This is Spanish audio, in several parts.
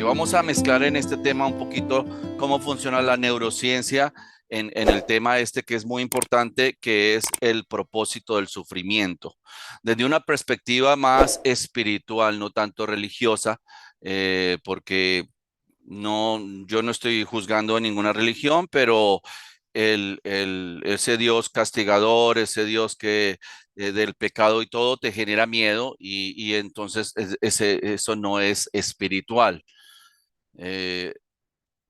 vamos a mezclar en este tema un poquito cómo funciona la neurociencia en el tema este que es muy importante, que es el propósito del sufrimiento. Desde una perspectiva más espiritual, no tanto religiosa, porque yo no estoy juzgando a ninguna religión, pero ese Dios castigador, ese Dios que del pecado y todo te genera miedo y entonces eso no es espiritual. Eh,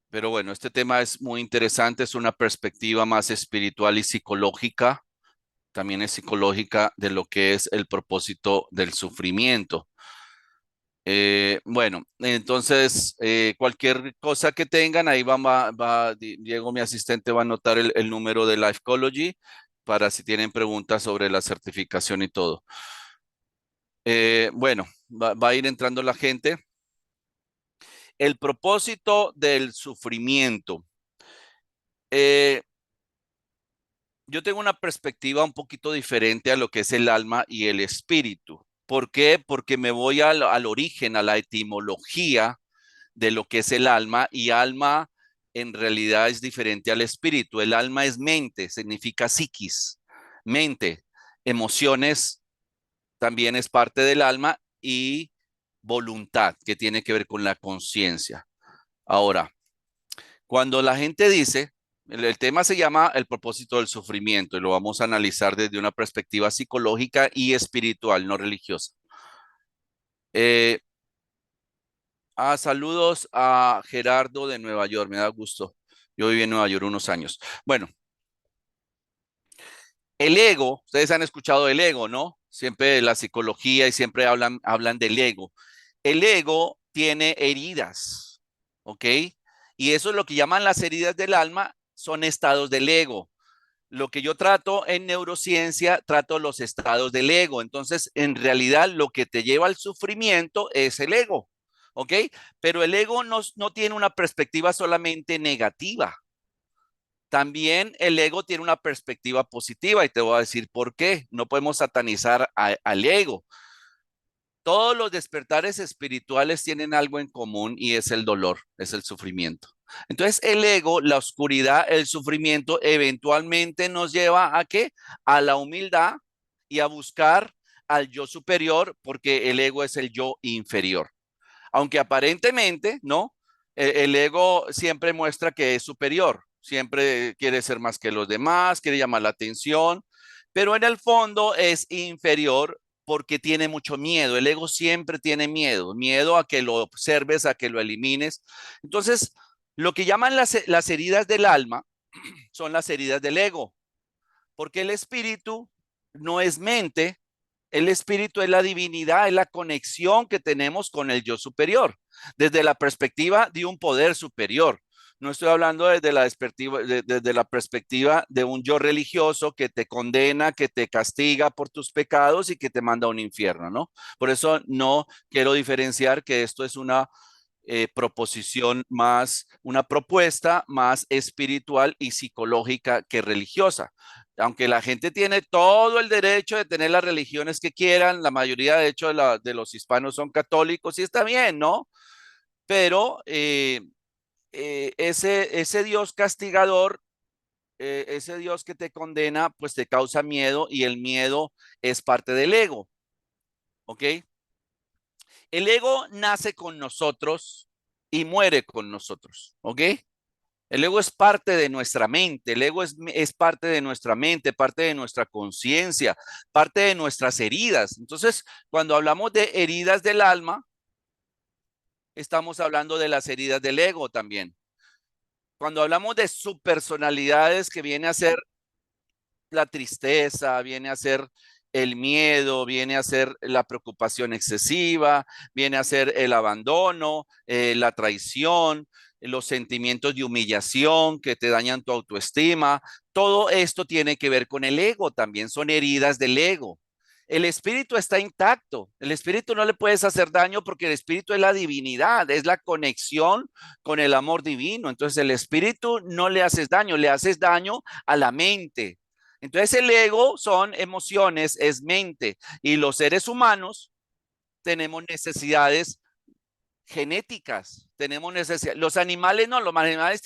pero bueno, este tema es muy interesante, es una perspectiva más espiritual y psicológica, también es psicológica de lo que es el propósito del sufrimiento. Bueno, entonces cualquier cosa que tengan, ahí Diego, mi asistente, va a anotar el número de Lifecology para si tienen preguntas sobre la certificación y todo. Bueno, va a ir entrando la gente. El propósito del sufrimiento. Eh, yo tengo una perspectiva un poquito diferente a lo que es el alma y el espíritu. ¿Por qué? Porque me voy al origen, a la etimología de lo que es el alma, y alma en realidad es diferente al espíritu. El alma es mente, significa psiquis, mente. Emociones también es parte del alma, y voluntad, que tiene que ver con la conciencia. Ahora, cuando la gente dice, el tema se llama el propósito del sufrimiento y lo vamos a analizar desde una perspectiva psicológica y espiritual, no religiosa. Eh, Saludos a Gerardo de Nueva York, me da gusto. Yo viví en Nueva York unos años. Bueno, el ego, ustedes han escuchado del ego, ¿no? Siempre la psicología y siempre hablan del ego. El ego tiene heridas, ¿ok? Y eso es lo que llaman las heridas del alma, son estados del ego. Lo que yo trato en neurociencia, trato los estados del ego. Entonces, en realidad, lo que te lleva al sufrimiento es el ego, ¿ok? Pero el ego no tiene una perspectiva solamente negativa. También el ego tiene una perspectiva positiva y te voy a decir por qué. No podemos satanizar al ego. Todos los despertares espirituales tienen algo en común y es el dolor, es el sufrimiento. Entonces el ego, la oscuridad, el sufrimiento eventualmente nos lleva a qué? A la humildad y a buscar al yo superior, porque el ego es el yo inferior. Aunque aparentemente, ¿no? El ego siempre muestra que es superior, siempre quiere ser más que los demás, quiere llamar la atención, pero en el fondo es inferior porque tiene mucho miedo. El ego siempre tiene miedo, miedo a que lo observes, a que lo elimines. Entonces, lo que llaman las heridas del alma son las heridas del ego, porque el espíritu no es mente, el espíritu es la divinidad, es la conexión que tenemos con el yo superior, desde la perspectiva de un poder superior. No estoy hablando desde la perspectiva de un yo religioso que te condena, que te castiga por tus pecados y que te manda a un infierno, ¿no? Por eso no quiero diferenciar que esto es una propuesta más espiritual y psicológica que religiosa. Aunque la gente tiene todo el derecho de tener las religiones que quieran, la mayoría de hecho de los hispanos son católicos y está bien, ¿no? Pero ese Dios castigador, ese Dios que te condena, pues te causa miedo y el miedo es parte del ego, ¿ok? El ego nace con nosotros y muere con nosotros, ¿ok? El ego es parte de nuestra mente, el ego es parte de nuestra mente, parte de nuestra conciencia, parte de nuestras heridas. Entonces, cuando hablamos de heridas del alma, estamos hablando de las heridas del ego también. Cuando hablamos de subpersonalidades, que viene a ser la tristeza, viene a ser el miedo, viene a ser la preocupación excesiva, viene a ser el abandono, la traición, los sentimientos de humillación que te dañan tu autoestima. Todo esto tiene que ver con el ego, también son heridas del ego. El espíritu está intacto. El espíritu no le puedes hacer daño porque el espíritu es la divinidad, es la conexión con el amor divino. Entonces el espíritu no le haces daño, le haces daño a la mente. Entonces el ego son emociones, es mente. Y los seres humanos tenemos necesidades genéticas, tenemos necesidades. Los animales no, los animales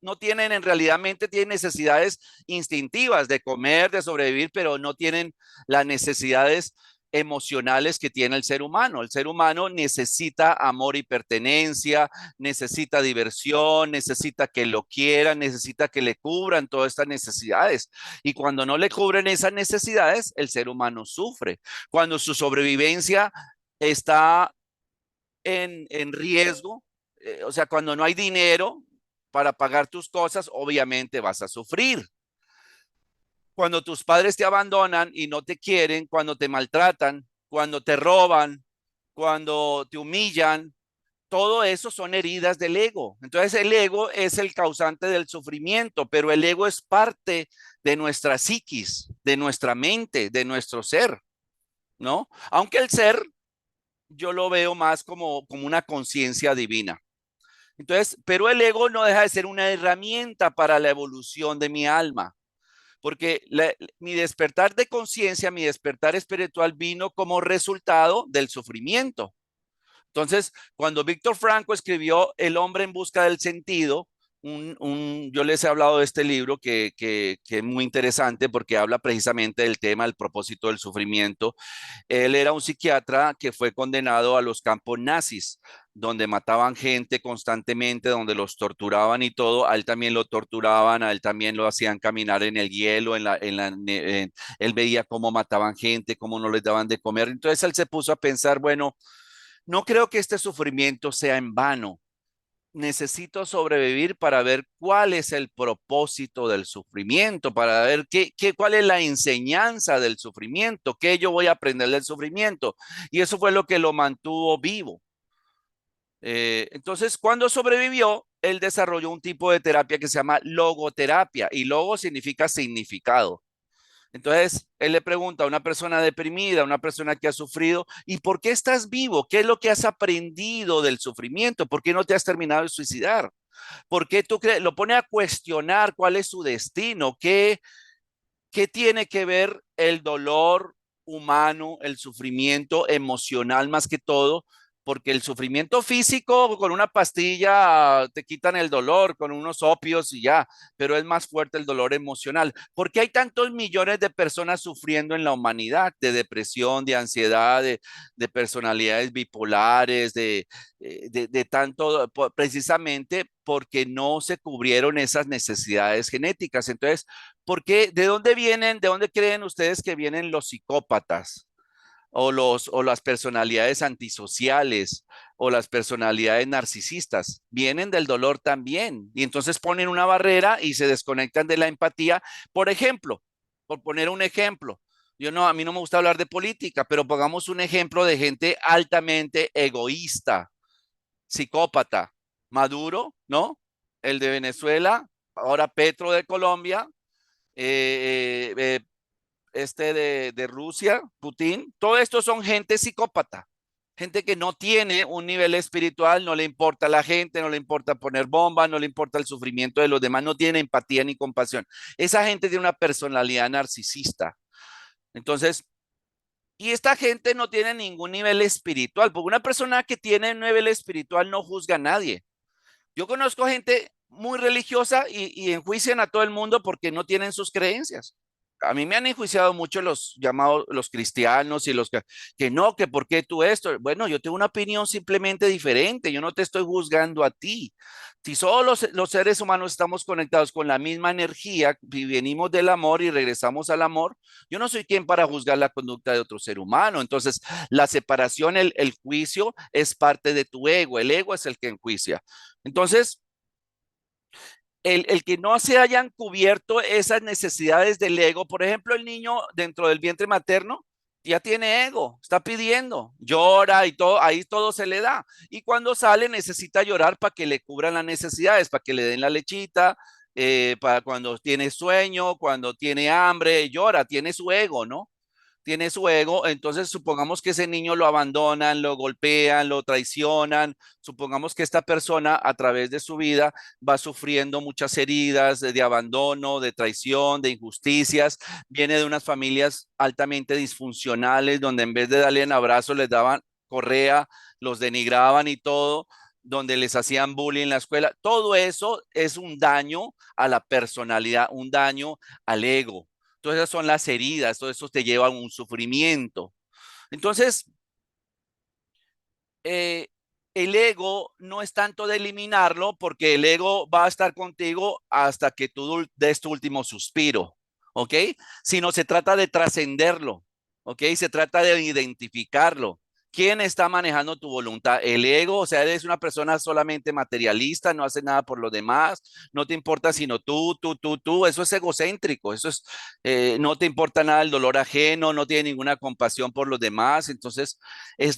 no tienen en realidad tienen necesidades instintivas de comer, de sobrevivir, pero no tienen las necesidades emocionales que tiene el ser humano. El ser humano necesita amor y pertenencia, necesita diversión, necesita que lo quieran, necesita que le cubran todas estas necesidades. Y cuando no le cubren esas necesidades, el ser humano sufre. Cuando su sobrevivencia está en riesgo, o sea, cuando no hay dinero para pagar tus cosas, obviamente vas a sufrir. Cuando tus padres te abandonan y no te quieren, cuando te maltratan, cuando te roban, cuando te humillan, todo eso son heridas del ego. Entonces el ego es el causante del sufrimiento, pero el ego es parte de nuestra psiquis, de nuestra mente, de nuestro ser, ¿no? Aunque el ser yo lo veo más como una conciencia divina. Entonces, pero el ego no deja de ser una herramienta para la evolución de mi alma, porque mi despertar de conciencia, mi despertar espiritual vino como resultado del sufrimiento. Entonces, cuando Víctor Franco escribió El hombre en busca del sentido, yo les he hablado de este libro que es muy interesante porque habla precisamente del tema, del propósito del sufrimiento. Él era un psiquiatra que fue condenado a los campos nazis, donde mataban gente constantemente, donde los torturaban y todo. A él también lo torturaban, a él también lo hacían caminar en el hielo, él veía cómo mataban gente, cómo no les daban de comer. Entonces él se puso a pensar, bueno, no creo que este sufrimiento sea en vano. Necesito sobrevivir para ver cuál es el propósito del sufrimiento, para ver cuál es la enseñanza del sufrimiento, qué yo voy a aprender del sufrimiento. Y eso fue lo que lo mantuvo vivo. Entonces, cuando sobrevivió, él desarrolló un tipo de terapia que se llama logoterapia, y logo significa significado. Entonces, él le pregunta a una persona deprimida, a una persona que ha sufrido, ¿y por qué estás vivo? ¿Qué es lo que has aprendido del sufrimiento? ¿Por qué no te has terminado de suicidar? ¿Por qué tú crees? Lo pone a cuestionar cuál es su destino, qué tiene que ver el dolor humano, el sufrimiento emocional más que todo, porque el sufrimiento físico con una pastilla te quitan el dolor, con unos opios y ya, pero es más fuerte el dolor emocional. ¿Por qué hay tantos millones de personas sufriendo en la humanidad de depresión, de ansiedad, de personalidades bipolares, de tanto, precisamente porque no se cubrieron esas necesidades genéticas? Entonces, ¿por qué? ¿De dónde vienen? ¿De dónde creen ustedes que vienen los psicópatas? O las personalidades antisociales o las personalidades narcisistas, vienen del dolor también. Y entonces ponen una barrera y se desconectan de la empatía. Por ejemplo, por poner un ejemplo, a mí no me gusta hablar de política, pero pongamos un ejemplo de gente altamente egoísta, psicópata. Maduro, ¿no? El de Venezuela, ahora Petro de Colombia, eh, eh, eh, de Rusia, Putin, todo esto son gente psicópata, gente que no tiene un nivel espiritual, no le importa a la gente, no le importa poner bombas, no le importa el sufrimiento de los demás, no tiene empatía ni compasión. Esa gente tiene una personalidad narcisista. Entonces, y esta gente no tiene ningún nivel espiritual, porque una persona que tiene un nivel espiritual no juzga a nadie. Yo conozco gente muy religiosa y enjuician a todo el mundo porque no tienen sus creencias. A mí me han enjuiciado mucho los llamados los cristianos y los que no, que por qué tú esto. Bueno, yo tengo una opinión simplemente diferente. Yo no te estoy juzgando a ti. Si solo los seres humanos estamos conectados con la misma energía y venimos del amor y regresamos al amor, yo no soy quien para juzgar la conducta de otro ser humano. Entonces, la separación, el juicio es parte de tu ego. El ego es el que enjuicia. Entonces, el que no se hayan cubierto esas necesidades del ego, por ejemplo, el niño dentro del vientre materno ya tiene ego, está pidiendo, llora y todo, ahí todo se le da. Y cuando sale necesita llorar para que le cubran las necesidades, para que le den la lechita, para cuando tiene sueño, cuando tiene hambre, llora, tiene su ego, ¿no? Tiene su ego, entonces supongamos que ese niño lo abandonan, lo golpean, lo traicionan, supongamos que esta persona a través de su vida va sufriendo muchas heridas de abandono, de traición, de injusticias, viene de unas familias altamente disfuncionales donde en vez de darle un abrazo les daban correa, los denigraban y todo, donde les hacían bullying en la escuela. Todo eso es un daño a la personalidad, un daño al ego. Todas esas son las heridas, todo eso te lleva a un sufrimiento. Entonces, eh, el ego no es tanto de eliminarlo, porque el ego va a estar contigo hasta que tú des tu último suspiro, ¿ok? Sino se trata de trascenderlo, ¿ok? Se trata de identificarlo. ¿Quién está manejando tu voluntad? El ego, o sea, eres una persona solamente materialista, no hace nada por los demás, no te importa sino tú, eso es egocéntrico, eso es, no te importa nada el dolor ajeno, no tiene ninguna compasión por los demás, entonces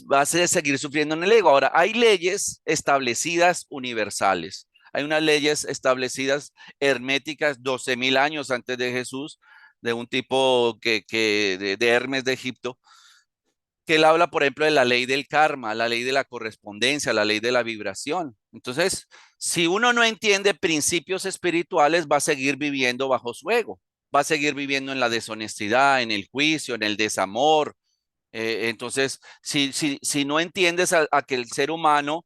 vas a seguir sufriendo en el ego. Ahora, hay leyes establecidas universales. Hay unas leyes establecidas herméticas 12.000 años antes de Jesús, de un tipo de Hermes de Egipto, que él habla, por ejemplo, de la ley del karma, la ley de la correspondencia, la ley de la vibración. Entonces, si uno no entiende principios espirituales, va a seguir viviendo bajo su ego, va a seguir viviendo en la deshonestidad, en el juicio, en el desamor, entonces, si no entiendes a que el ser humano,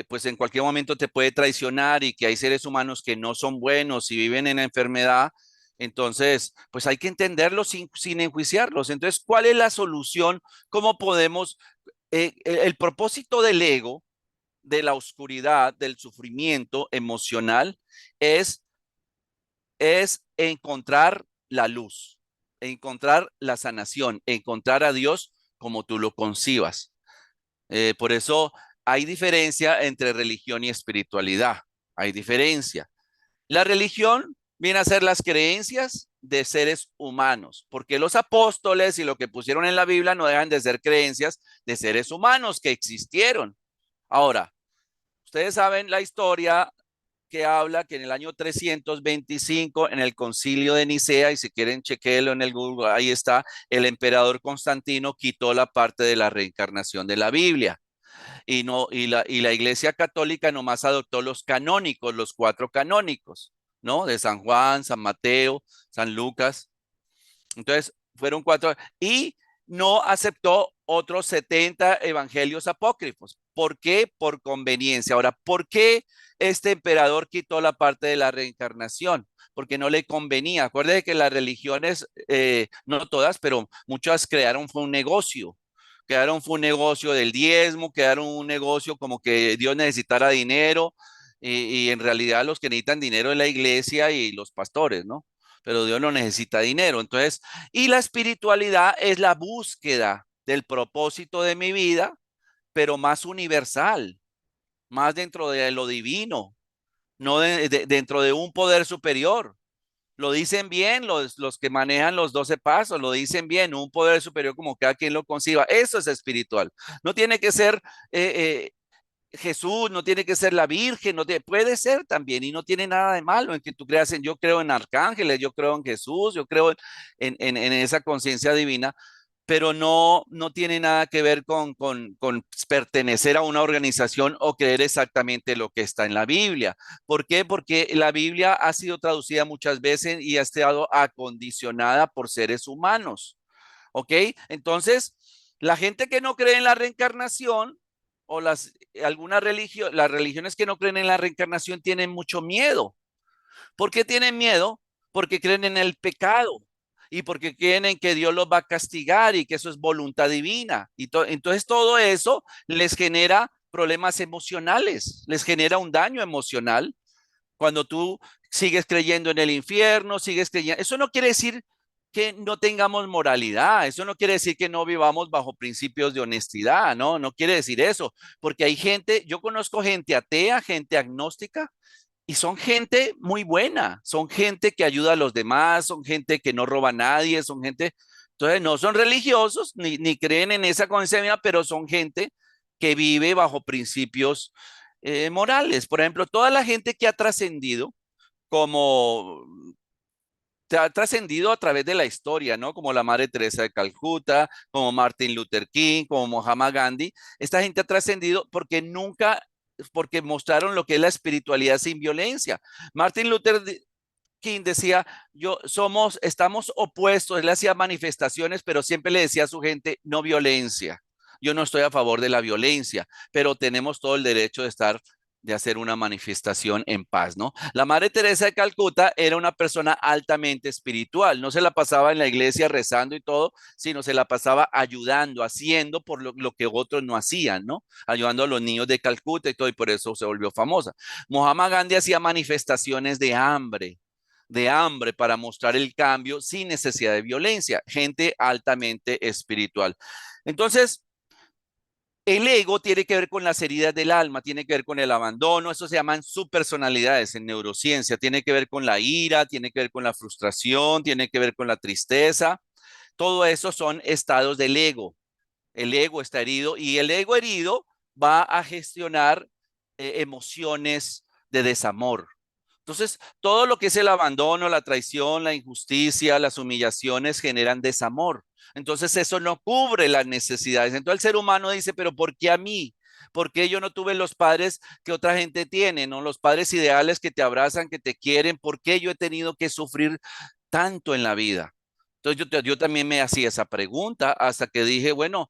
pues en cualquier momento te puede traicionar y que hay seres humanos que no son buenos y viven en la enfermedad, entonces, pues hay que entenderlos sin enjuiciarlos. Entonces, ¿cuál es la solución? ¿Cómo podemos? El propósito del ego, de la oscuridad, del sufrimiento emocional, es encontrar la luz, encontrar la sanación, encontrar a Dios como tú lo concibas. Por eso hay diferencia entre religión y espiritualidad. Hay diferencia. La religión viene a ser las creencias de seres humanos, porque los apóstoles y lo que pusieron en la Biblia no dejan de ser creencias de seres humanos que existieron. Ahora, ustedes saben la historia que habla que en el año 325, en el concilio de Nicea, y si quieren chequenlo en el Google, ahí está, el emperador Constantino quitó la parte de la reencarnación de la Biblia. Y la Iglesia Católica nomás adoptó los canónicos, los cuatro canónicos, ¿no? De San Juan, San Mateo, San Lucas. Entonces, fueron cuatro. Y no aceptó otros 70 evangelios apócrifos. ¿Por qué? Por conveniencia. Ahora, ¿por qué este emperador quitó la parte de la reencarnación? Porque no le convenía. Acuérdate que las religiones, no todas, pero muchas crearon fue un negocio. Crearon fue un negocio del diezmo, crearon un negocio como que Dios necesitara dinero y en realidad los que necesitan dinero es la iglesia y los pastores, ¿no? Pero Dios no necesita dinero. Entonces, y la espiritualidad es la búsqueda del propósito de mi vida, pero más universal, más dentro de lo divino, no dentro de un poder superior. Lo dicen bien los que manejan los 12 pasos, lo dicen bien, un poder superior como cada quien lo conciba. Eso es espiritual. No tiene que ser Jesús, no tiene que ser la Virgen, puede ser también y no tiene nada de malo en que tú creas yo creo en arcángeles, yo creo en Jesús, yo creo en esa conciencia divina, pero no tiene nada que ver con pertenecer a una organización o creer exactamente lo que está en la Biblia. ¿Por qué? Porque la Biblia ha sido traducida muchas veces y ha estado acondicionada por seres humanos. ¿Ok? Entonces, la gente que no cree en la reencarnación o las religiones que no creen en la reencarnación tienen mucho miedo. ¿Por qué tienen miedo? Porque creen en el pecado y porque creen en que Dios los va a castigar y que eso es voluntad divina. Entonces todo eso les genera problemas emocionales, les genera un daño emocional cuando tú sigues creyendo en el infierno, sigues creyendo. Eso no quiere decir que no tengamos moralidad, eso no quiere decir que no vivamos bajo principios de honestidad, no, no quiere decir eso, porque hay gente, yo conozco gente atea, gente agnóstica, y son gente muy buena, son gente que ayuda a los demás, son gente que no roba a nadie, son gente, entonces no son religiosos ni creen en esa conciencia, pero son gente que vive bajo principios morales. Por ejemplo, toda la gente que ha trascendido, como ha trascendido a través de la historia, ¿no? Como la Madre Teresa de Calcuta, como Martin Luther King, como Muhammad Gandhi. Esta gente ha trascendido porque mostraron lo que es la espiritualidad sin violencia. Martin Luther King decía, estamos opuestos, él hacía manifestaciones, pero siempre le decía a su gente, no violencia. Yo no estoy a favor de la violencia, pero tenemos todo el derecho de hacer una manifestación en paz, ¿no? La Madre Teresa de Calcuta era una persona altamente espiritual, no se la pasaba en la iglesia rezando y todo, sino se la pasaba ayudando, haciendo por lo que otros no hacían, ¿no? Ayudando a los niños de Calcuta y todo, y por eso se volvió famosa. Muhammad Gandhi hacía manifestaciones de hambre para mostrar el cambio sin necesidad de violencia, gente altamente espiritual. Entonces, el ego tiene que ver con las heridas del alma, tiene que ver con el abandono, eso se llaman subpersonalidades en neurociencia, tiene que ver con la ira, tiene que ver con la frustración, tiene que ver con la tristeza, todo eso son estados del ego. El ego está herido y el ego herido va a gestionar emociones de desamor. Entonces, todo lo que es el abandono, la traición, la injusticia, las humillaciones generan desamor. Entonces, eso no cubre las necesidades. Entonces, el ser humano dice, pero ¿por qué a mí? ¿Por qué yo no tuve los padres que otra gente tiene, no? Los padres ideales que te abrazan, que te quieren. ¿Por qué yo he tenido que sufrir tanto en la vida? Entonces, yo también me hacía esa pregunta hasta que dije, bueno,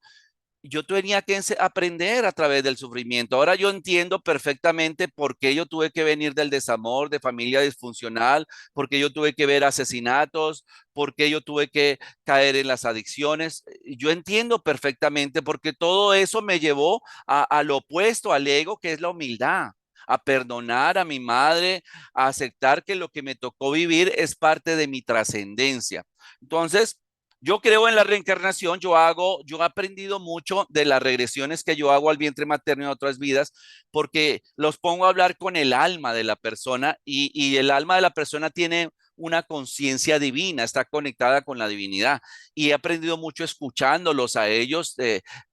yo tenía que aprender a través del sufrimiento. Ahora yo entiendo perfectamente por qué yo tuve que venir del desamor, de familia disfuncional, por qué yo tuve que ver asesinatos, por qué yo tuve que caer en las adicciones. Yo entiendo perfectamente porque todo eso me llevó a lo opuesto al ego, que es la humildad, a perdonar a mi madre, a aceptar que lo que me tocó vivir es parte de mi trascendencia. Entonces, yo creo en la reencarnación, yo he aprendido mucho de las regresiones que yo hago al vientre materno en otras vidas, porque los pongo a hablar con el alma de la persona y el alma de la persona tiene una conciencia divina, está conectada con la divinidad. Y he aprendido mucho escuchándolos a ellos.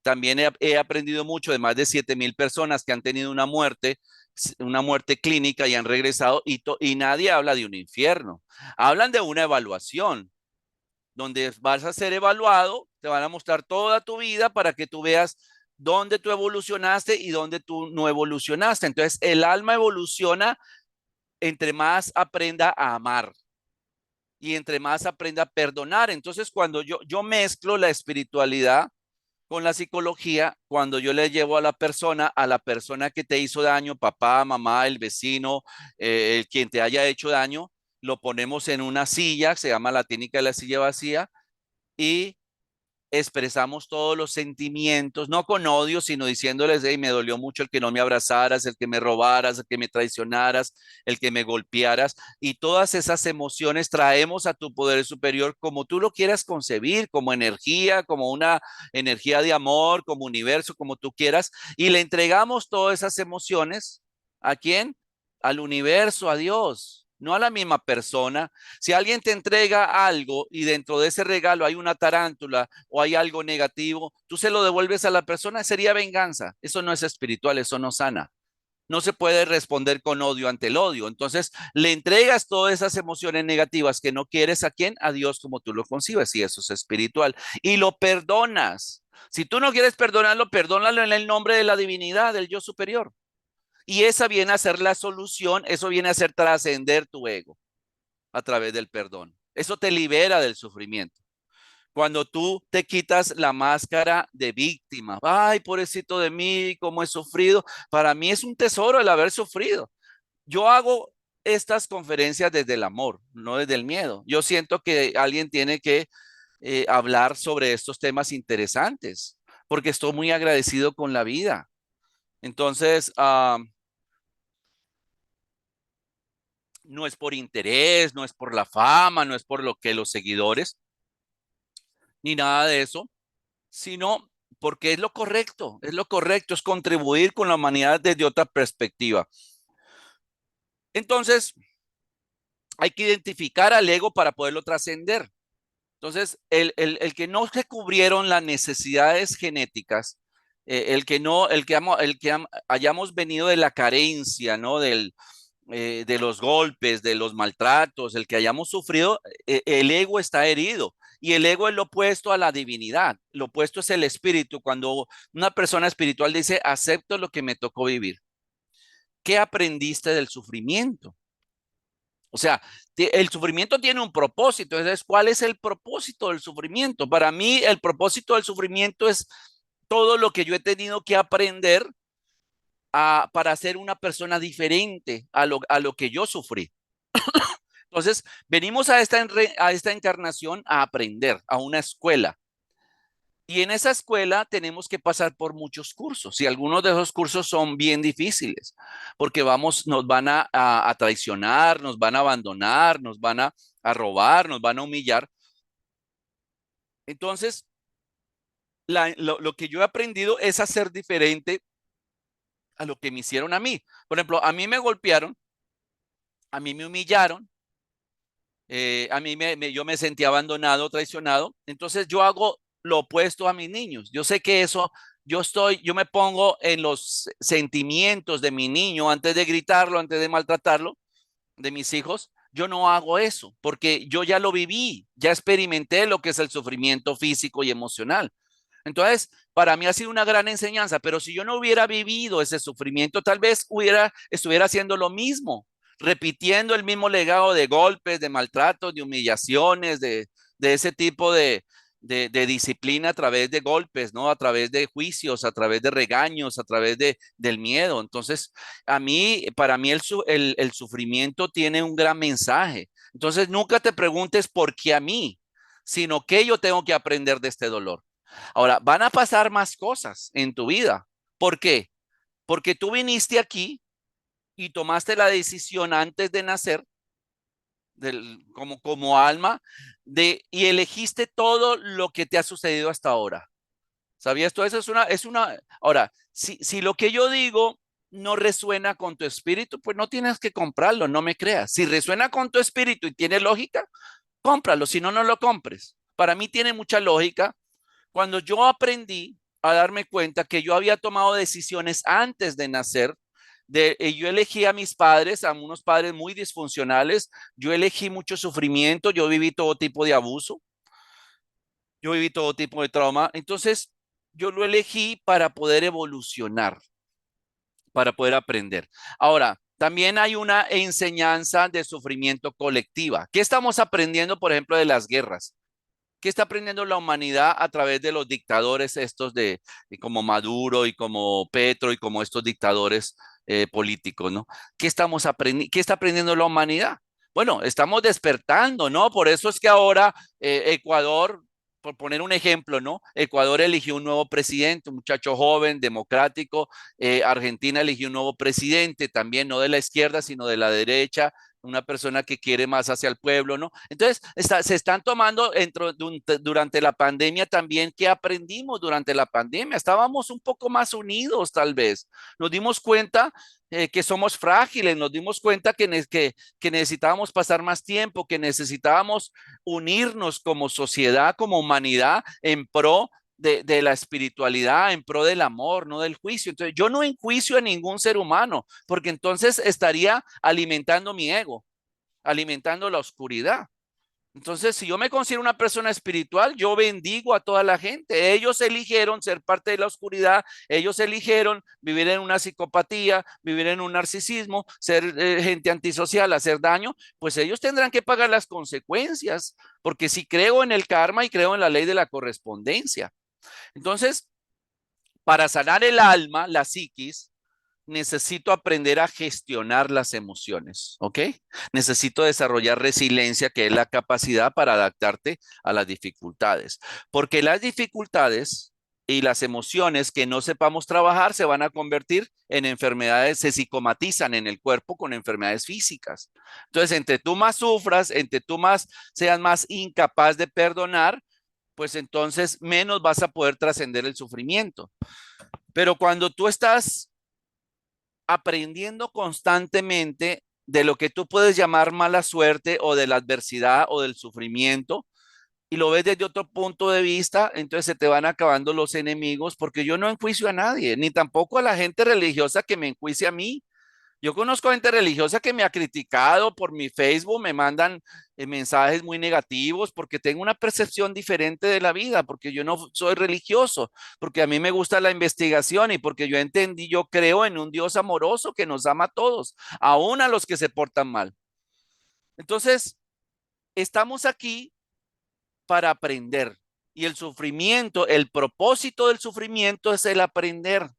También he aprendido mucho de más de 7,000 personas que han tenido una muerte clínica y han regresado y nadie habla de un infierno. Hablan de una evaluación donde vas a ser evaluado, te van a mostrar toda tu vida para que tú veas dónde tú evolucionaste y dónde tú no evolucionaste. Entonces, el alma evoluciona entre más aprenda a amar y entre más aprenda a perdonar. Entonces, cuando yo mezclo la espiritualidad con la psicología, cuando yo le llevo a la persona que te hizo daño, papá, mamá, el vecino, el quien te haya hecho daño, lo ponemos en una silla, se llama la técnica de la silla vacía, y expresamos todos los sentimientos, no con odio, sino diciéndoles, hey, me dolió mucho el que no me abrazaras, el que me robaras, el que me traicionaras, el que me golpearas, y todas esas emociones traemos a tu poder superior como tú lo quieras concebir, como energía, como una energía de amor, como universo, como tú quieras, y le entregamos todas esas emociones. ¿A quién? Al universo, a Dios, no a la misma persona. Si alguien te entrega algo y dentro de ese regalo hay una tarántula o hay algo negativo, tú se lo devuelves a la persona, sería venganza. Eso no es espiritual, eso no sana. No se puede responder con odio ante el odio. Entonces, le entregas todas esas emociones negativas que no quieres a quién, a Dios como tú lo concibes, y eso es espiritual. Y lo perdonas. Si tú no quieres perdonarlo, perdónalo en el nombre de la divinidad, del yo superior. Y esa viene a ser la solución, eso viene a ser trascender tu ego a través del perdón. Eso te libera del sufrimiento. Cuando tú te quitas la máscara de víctima, ay, pobrecito de mí, cómo he sufrido. Para mí es un tesoro el haber sufrido. Yo hago estas conferencias desde el amor, no desde el miedo. Yo siento que alguien tiene que hablar sobre estos temas interesantes, porque estoy muy agradecido con la vida. Entonces, no es por interés, no es por la fama, no es por lo que los seguidores, ni nada de eso, sino porque es lo correcto, es contribuir con la humanidad desde otra perspectiva. Entonces, hay que identificar al ego para poderlo trascender. Entonces, el que no se cubrieron las necesidades genéticas, el que no, el que hayamos venido de la carencia, ¿no? De los golpes, de los maltratos, el que hayamos sufrido, el ego está herido. Y el ego es lo opuesto a la divinidad. Lo opuesto es el espíritu. Cuando una persona espiritual dice, acepto lo que me tocó vivir. ¿Qué aprendiste del sufrimiento? O sea, el sufrimiento tiene un propósito. Entonces, ¿cuál es el propósito del sufrimiento? Para mí, el propósito del sufrimiento es todo lo que yo he tenido que aprender para ser una persona diferente a lo que yo sufrí. Entonces, venimos a esta encarnación a aprender, a una escuela. Y en esa escuela tenemos que pasar por muchos cursos y algunos de esos cursos son bien difíciles porque nos van a traicionar, nos van a abandonar, nos van a robar, nos van a humillar. Entonces, lo que yo he aprendido es a ser diferente a lo que me hicieron a mí. Por ejemplo, a mí me golpearon, a mí me humillaron, a mí yo me sentí abandonado, traicionado. Entonces yo hago lo opuesto a mis niños. Yo sé que eso, yo me pongo en los sentimientos de mi niño antes de gritarlo, antes de maltratarlo, de mis hijos. Yo no hago eso porque yo ya lo viví, ya experimenté lo que es el sufrimiento físico y emocional. Entonces, para mí ha sido una gran enseñanza, pero si yo no hubiera vivido ese sufrimiento, tal vez estuviera haciendo lo mismo, repitiendo el mismo legado de golpes, de maltratos, de humillaciones, de ese tipo de disciplina a través de golpes, ¿no? A través de juicios, a través de regaños, a través del miedo. Entonces, para mí el sufrimiento tiene un gran mensaje. Entonces, nunca te preguntes por qué a mí, sino qué yo tengo que aprender de este dolor. Ahora, van a pasar más cosas en tu vida. ¿Por qué? Porque tú viniste aquí y tomaste la decisión antes de nacer, como alma, y elegiste todo lo que te ha sucedido hasta ahora. ¿Sabías tú? Eso ahora, si lo que yo digo no resuena con tu espíritu, pues no tienes que comprarlo, no me creas. Si resuena con tu espíritu y tiene lógica, cómpralo, si no, no lo compres. Para mí tiene mucha lógica cuando yo aprendí a darme cuenta que yo había tomado decisiones antes de nacer, yo elegí a mis padres, a unos padres muy disfuncionales, yo elegí mucho sufrimiento, yo viví todo tipo de abuso, yo viví todo tipo de trauma, entonces yo lo elegí para poder evolucionar, para poder aprender. Ahora, también hay una enseñanza de sufrimiento colectiva. ¿Qué estamos aprendiendo, por ejemplo, de las guerras? ¿Qué está aprendiendo la humanidad a través de los dictadores estos como Maduro y como Petro y como estos dictadores políticos, ¿no? ¿Qué está aprendiendo la humanidad? Bueno, estamos despertando, ¿no? Por eso es que ahora Ecuador, por poner un ejemplo, ¿no? Ecuador eligió un nuevo presidente, un muchacho joven, democrático. Argentina eligió un nuevo presidente, también no de la izquierda, sino de la derecha, una persona que quiere más hacia el pueblo, ¿no? Entonces, se están tomando durante la pandemia también. ¿Qué aprendimos durante la pandemia? Estábamos un poco más unidos, tal vez. Nos dimos cuenta que somos frágiles, nos dimos cuenta que necesitábamos pasar más tiempo, que necesitábamos unirnos como sociedad, como humanidad, en pro de la espiritualidad, en pro del amor, no del juicio. Entonces, yo no enjuicio a ningún ser humano, porque entonces estaría alimentando mi ego, alimentando la oscuridad. Entonces, si yo me considero una persona espiritual, yo bendigo a toda la gente. Ellos eligieron ser parte de la oscuridad, ellos eligieron vivir en una psicopatía, vivir en un narcisismo, ser gente antisocial, hacer daño, pues ellos tendrán que pagar las consecuencias, porque si creo en el karma y creo en la ley de la correspondencia. Entonces, para sanar el alma, la psiquis, necesito aprender a gestionar las emociones, ¿ok? Necesito desarrollar resiliencia, que es la capacidad para adaptarte a las dificultades, porque las dificultades y las emociones que no sepamos trabajar se van a convertir en enfermedades, se psicomatizan en el cuerpo con enfermedades físicas. Entonces, entre tú más sufras, entre tú más seas más incapaz de perdonar, pues entonces menos vas a poder trascender el sufrimiento. Pero cuando tú estás aprendiendo constantemente de lo que tú puedes llamar mala suerte o de la adversidad o del sufrimiento y lo ves desde otro punto de vista, entonces se te van acabando los enemigos porque yo no enjuicio a nadie, ni tampoco a la gente religiosa que me enjuicia a mí. Yo conozco gente religiosa que me ha criticado por mi Facebook, me mandan mensajes muy negativos porque tengo una percepción diferente de la vida, porque yo no soy religioso, porque a mí me gusta la investigación y porque yo entendí, yo creo en un Dios amoroso que nos ama a todos, aún a los que se portan mal. Entonces, estamos aquí para aprender. Y el sufrimiento, el propósito del sufrimiento es el aprender.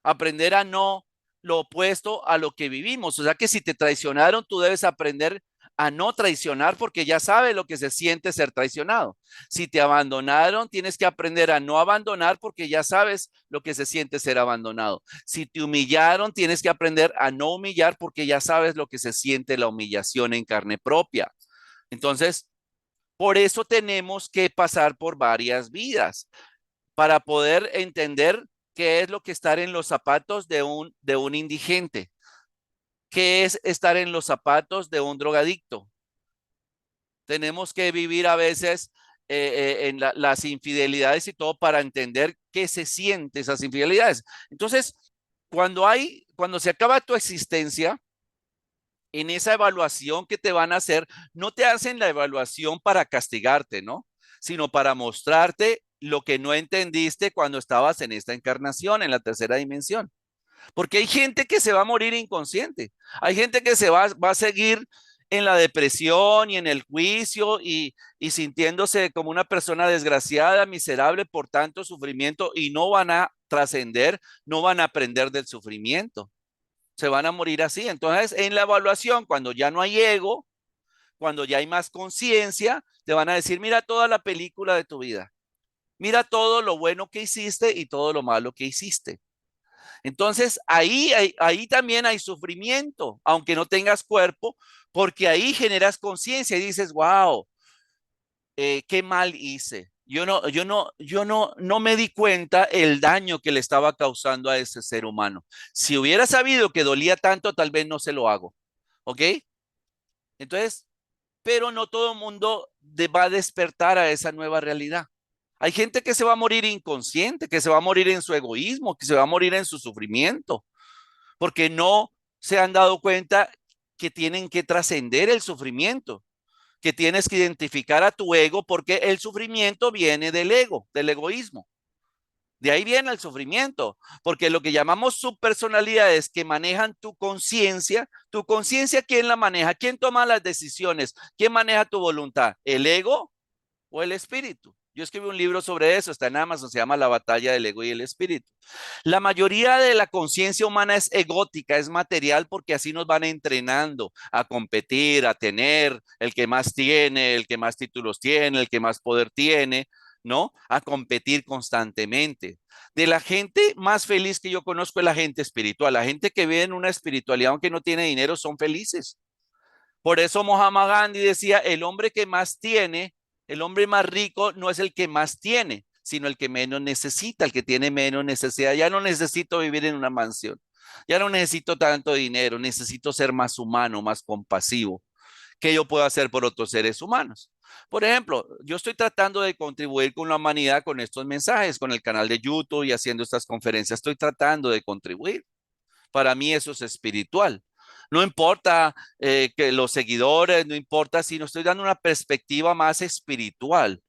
Aprender a no lo opuesto a lo que vivimos. O sea que si te traicionaron, tú debes aprender a no traicionar porque ya sabes lo que se siente ser traicionado. Si te abandonaron, tienes que aprender a no abandonar porque ya sabes lo que se siente ser abandonado. Si te humillaron, tienes que aprender a no humillar porque ya sabes lo que se siente la humillación en carne propia. Entonces, por eso tenemos que pasar por varias vidas para poder entender qué es lo que estar en los zapatos de un indigente, qué es estar en los zapatos de un drogadicto. Tenemos que vivir a veces en las infidelidades y todo para entender qué se siente esas infidelidades. Entonces, cuando se acaba tu existencia, en esa evaluación que te van a hacer, no te hacen la evaluación para castigarte, ¿no? Sino para mostrarte lo que no entendiste cuando estabas en esta encarnación, en la tercera dimensión. Porque hay gente que se va a morir inconsciente. Hay gente que va a seguir en la depresión y en el juicio y sintiéndose como una persona desgraciada, miserable por tanto sufrimiento y no van a trascender, no van a aprender del sufrimiento. Se van a morir así. Entonces, en la evaluación, cuando ya no hay ego, cuando ya hay más conciencia, te van a decir, mira toda la película de tu vida. Mira todo lo bueno que hiciste y todo lo malo que hiciste. Entonces, ahí también hay sufrimiento, aunque no tengas cuerpo, porque ahí generas conciencia y dices, wow, qué mal hice. No me di cuenta el daño que le estaba causando a ese ser humano. Si hubiera sabido que dolía tanto, tal vez no se lo hago. ¿Ok? Entonces, pero no todo el mundo va a despertar a esa nueva realidad. Hay gente que se va a morir inconsciente, que se va a morir en su egoísmo, que se va a morir en su sufrimiento, porque no se han dado cuenta que tienen que trascender el sufrimiento, que tienes que identificar a tu ego, porque el sufrimiento viene del ego, del egoísmo. De ahí viene el sufrimiento, porque lo que llamamos subpersonalidades que manejan tu conciencia, ¿quién la maneja? ¿Quién toma las decisiones? ¿Quién maneja tu voluntad? ¿El ego o el espíritu? Yo escribí un libro sobre eso, está en Amazon, se llama La batalla del ego y el espíritu. La mayoría de la conciencia humana es egótica, es material, porque así nos van entrenando a competir, a tener el que más tiene, el que más títulos tiene, el que más poder tiene, ¿no? A competir constantemente. De la gente más feliz que yo conozco es la gente espiritual. La gente que vive en una espiritualidad, aunque no tiene dinero, son felices. Por eso Muhammad Gandhi decía, el hombre que más tiene, el hombre más rico no es el que más tiene, sino el que menos necesita, el que tiene menos necesidad. Ya no necesito vivir en una mansión, ya no necesito tanto dinero, necesito ser más humano, más compasivo. ¿Qué yo puedo hacer por otros seres humanos? Por ejemplo, yo estoy tratando de contribuir con la humanidad con estos mensajes, con el canal de YouTube y haciendo estas conferencias. Estoy tratando de contribuir. Para mí eso es espiritual. No importa que los seguidores, no importa si no estoy dando una perspectiva más espiritual,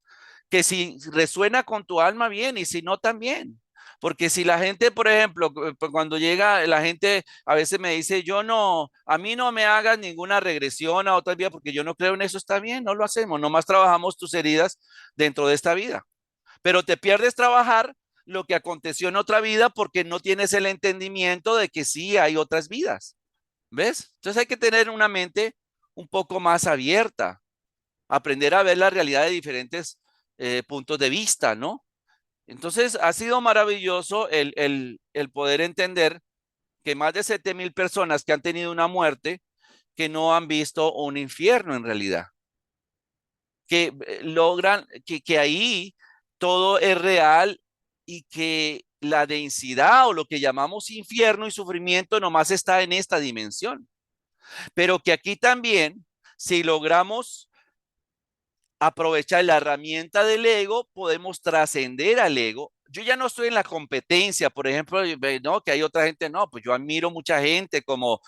que si resuena con tu alma bien y si no también. Porque si la gente, por ejemplo, cuando llega la gente a veces me dice, yo no, a mí no me hagas ninguna regresión a otra vida porque yo no creo en eso, está bien, no lo hacemos, nomás trabajamos tus heridas dentro de esta vida. Pero te pierdes trabajar lo que aconteció en otra vida porque no tienes el entendimiento de que sí hay otras vidas. ¿Ves? Entonces hay que tener una mente un poco más abierta, aprender a ver la realidad de diferentes puntos de vista, ¿no? Entonces ha sido maravilloso el poder entender que más de 7,000 personas que han tenido una muerte que no han visto un infierno en realidad, que logran que ahí todo es real y que la densidad o lo que llamamos infierno y sufrimiento nomás está en esta dimensión, pero que aquí también, si logramos aprovechar la herramienta del ego, podemos trascender al ego. Yo ya no estoy en la competencia, por ejemplo, no, que hay otra gente, no, pues yo admiro mucha gente como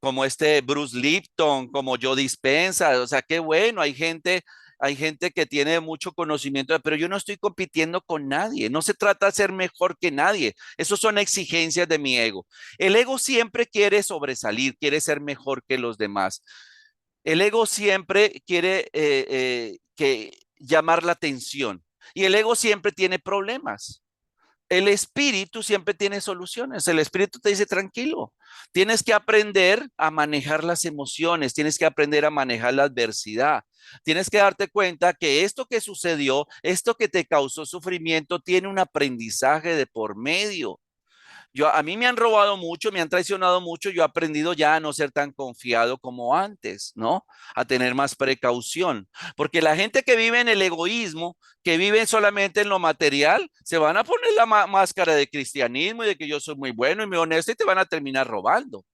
como este Bruce Lipton, como Joe Dispenza, o sea, qué bueno, hay gente que tiene mucho conocimiento, pero yo no estoy compitiendo con nadie, no se trata de ser mejor que nadie, eso son exigencias de mi ego. El ego siempre quiere sobresalir, quiere ser mejor que los demás. El ego siempre quiere que llamar la atención. Y el ego siempre tiene problemas. El espíritu siempre tiene soluciones. El espíritu te dice, tranquilo, tienes que aprender a manejar las emociones, tienes que aprender a manejar la adversidad, tienes que darte cuenta que esto que sucedió, esto que te causó sufrimiento, tiene un aprendizaje de por medio. A mí me han robado mucho, me han traicionado mucho, yo he aprendido ya a no ser tan confiado como antes, ¿no? A tener más precaución, porque la gente que vive en el egoísmo, que vive solamente en lo material, se van a poner la máscara de cristianismo y de que yo soy muy bueno y muy honesto y te van a terminar robando,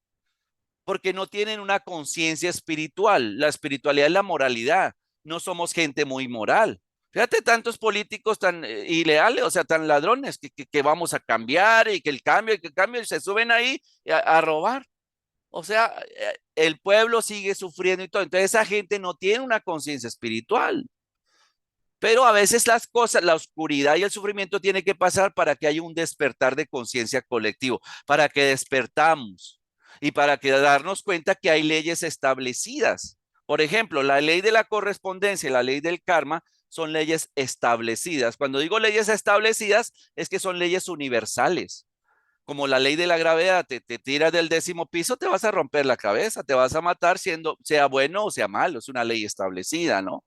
porque no tienen una conciencia espiritual. La espiritualidad es la moralidad, no somos gente muy moral. Fíjate tantos políticos tan ileales, o sea, tan ladrones, que vamos a cambiar y que el cambio, y se suben ahí a robar. O sea, el pueblo sigue sufriendo y todo. Entonces esa gente no tiene una conciencia espiritual. Pero a veces las cosas, la oscuridad y el sufrimiento tiene que pasar para que haya un despertar de conciencia colectivo, para que despertamos y para que darnos cuenta que hay leyes establecidas. Por ejemplo, la ley de la correspondencia y la ley del karma son leyes establecidas. Cuando digo leyes establecidas, es que son leyes universales. Como la ley de la gravedad, te tiras del 10º piso, te vas a romper la cabeza, te vas a matar siendo, sea bueno o sea malo, es una ley establecida, ¿no?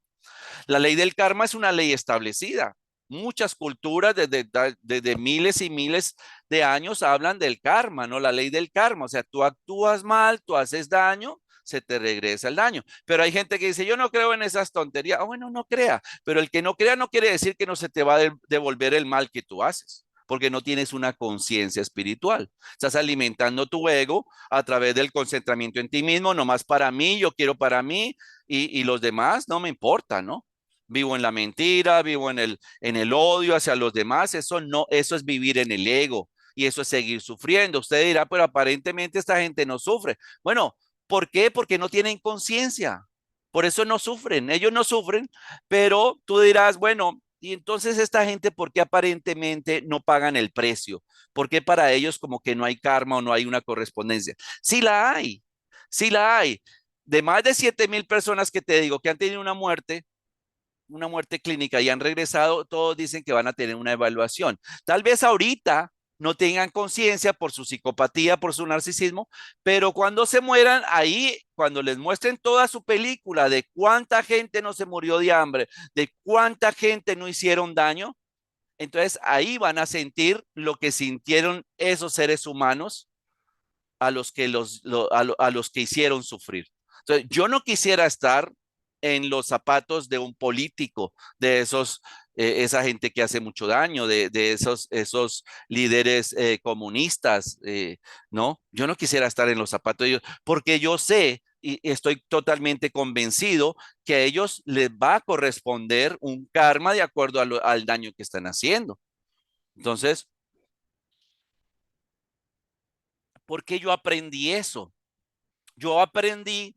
La ley del karma es una ley establecida. Muchas culturas desde miles y miles de años hablan del karma, ¿no? La ley del karma, o sea, tú actúas mal, tú haces daño, se te regresa el daño. Pero hay gente que dice, yo no creo en esas tonterías. Bueno, no crea, pero el que no crea no quiere decir que no se te va a devolver el mal que tú haces, porque no tienes una conciencia espiritual. Estás alimentando tu ego a través del concentramiento en ti mismo, nomás para mí, yo quiero para mí, y los demás no me importa, ¿no? Vivo en la mentira, vivo en el odio hacia los demás, eso no, eso es vivir en el ego y eso es seguir sufriendo. Usted dirá, pero aparentemente esta gente no sufre. Bueno, ¿por qué? Porque no tienen conciencia. Por eso no sufren, ellos no sufren, pero tú dirás, bueno, y entonces esta gente, ¿por qué aparentemente no pagan el precio? ¿Por qué para ellos como que no hay karma o no hay una correspondencia? Sí la hay, sí la hay. De más de 7,000 personas que te digo que han tenido una muerte clínica y han regresado, todos dicen que van a tener una evaluación. Tal vez ahorita no tengan conciencia por su psicopatía, por su narcisismo, pero cuando se mueran, ahí, cuando les muestren toda su película de cuánta gente no se murió de hambre, de cuánta gente no hicieron daño, entonces ahí van a sentir lo que sintieron esos seres humanos a los que, a los que hicieron sufrir. Entonces, yo no quisiera estar en los zapatos de un político, de esa gente que hace mucho daño, de esos líderes comunistas, ¿no? Yo no quisiera estar en los zapatos de ellos, porque yo sé y estoy totalmente convencido que a ellos les va a corresponder un karma de acuerdo al daño que están haciendo. Entonces, ¿por qué yo aprendí eso? Yo aprendí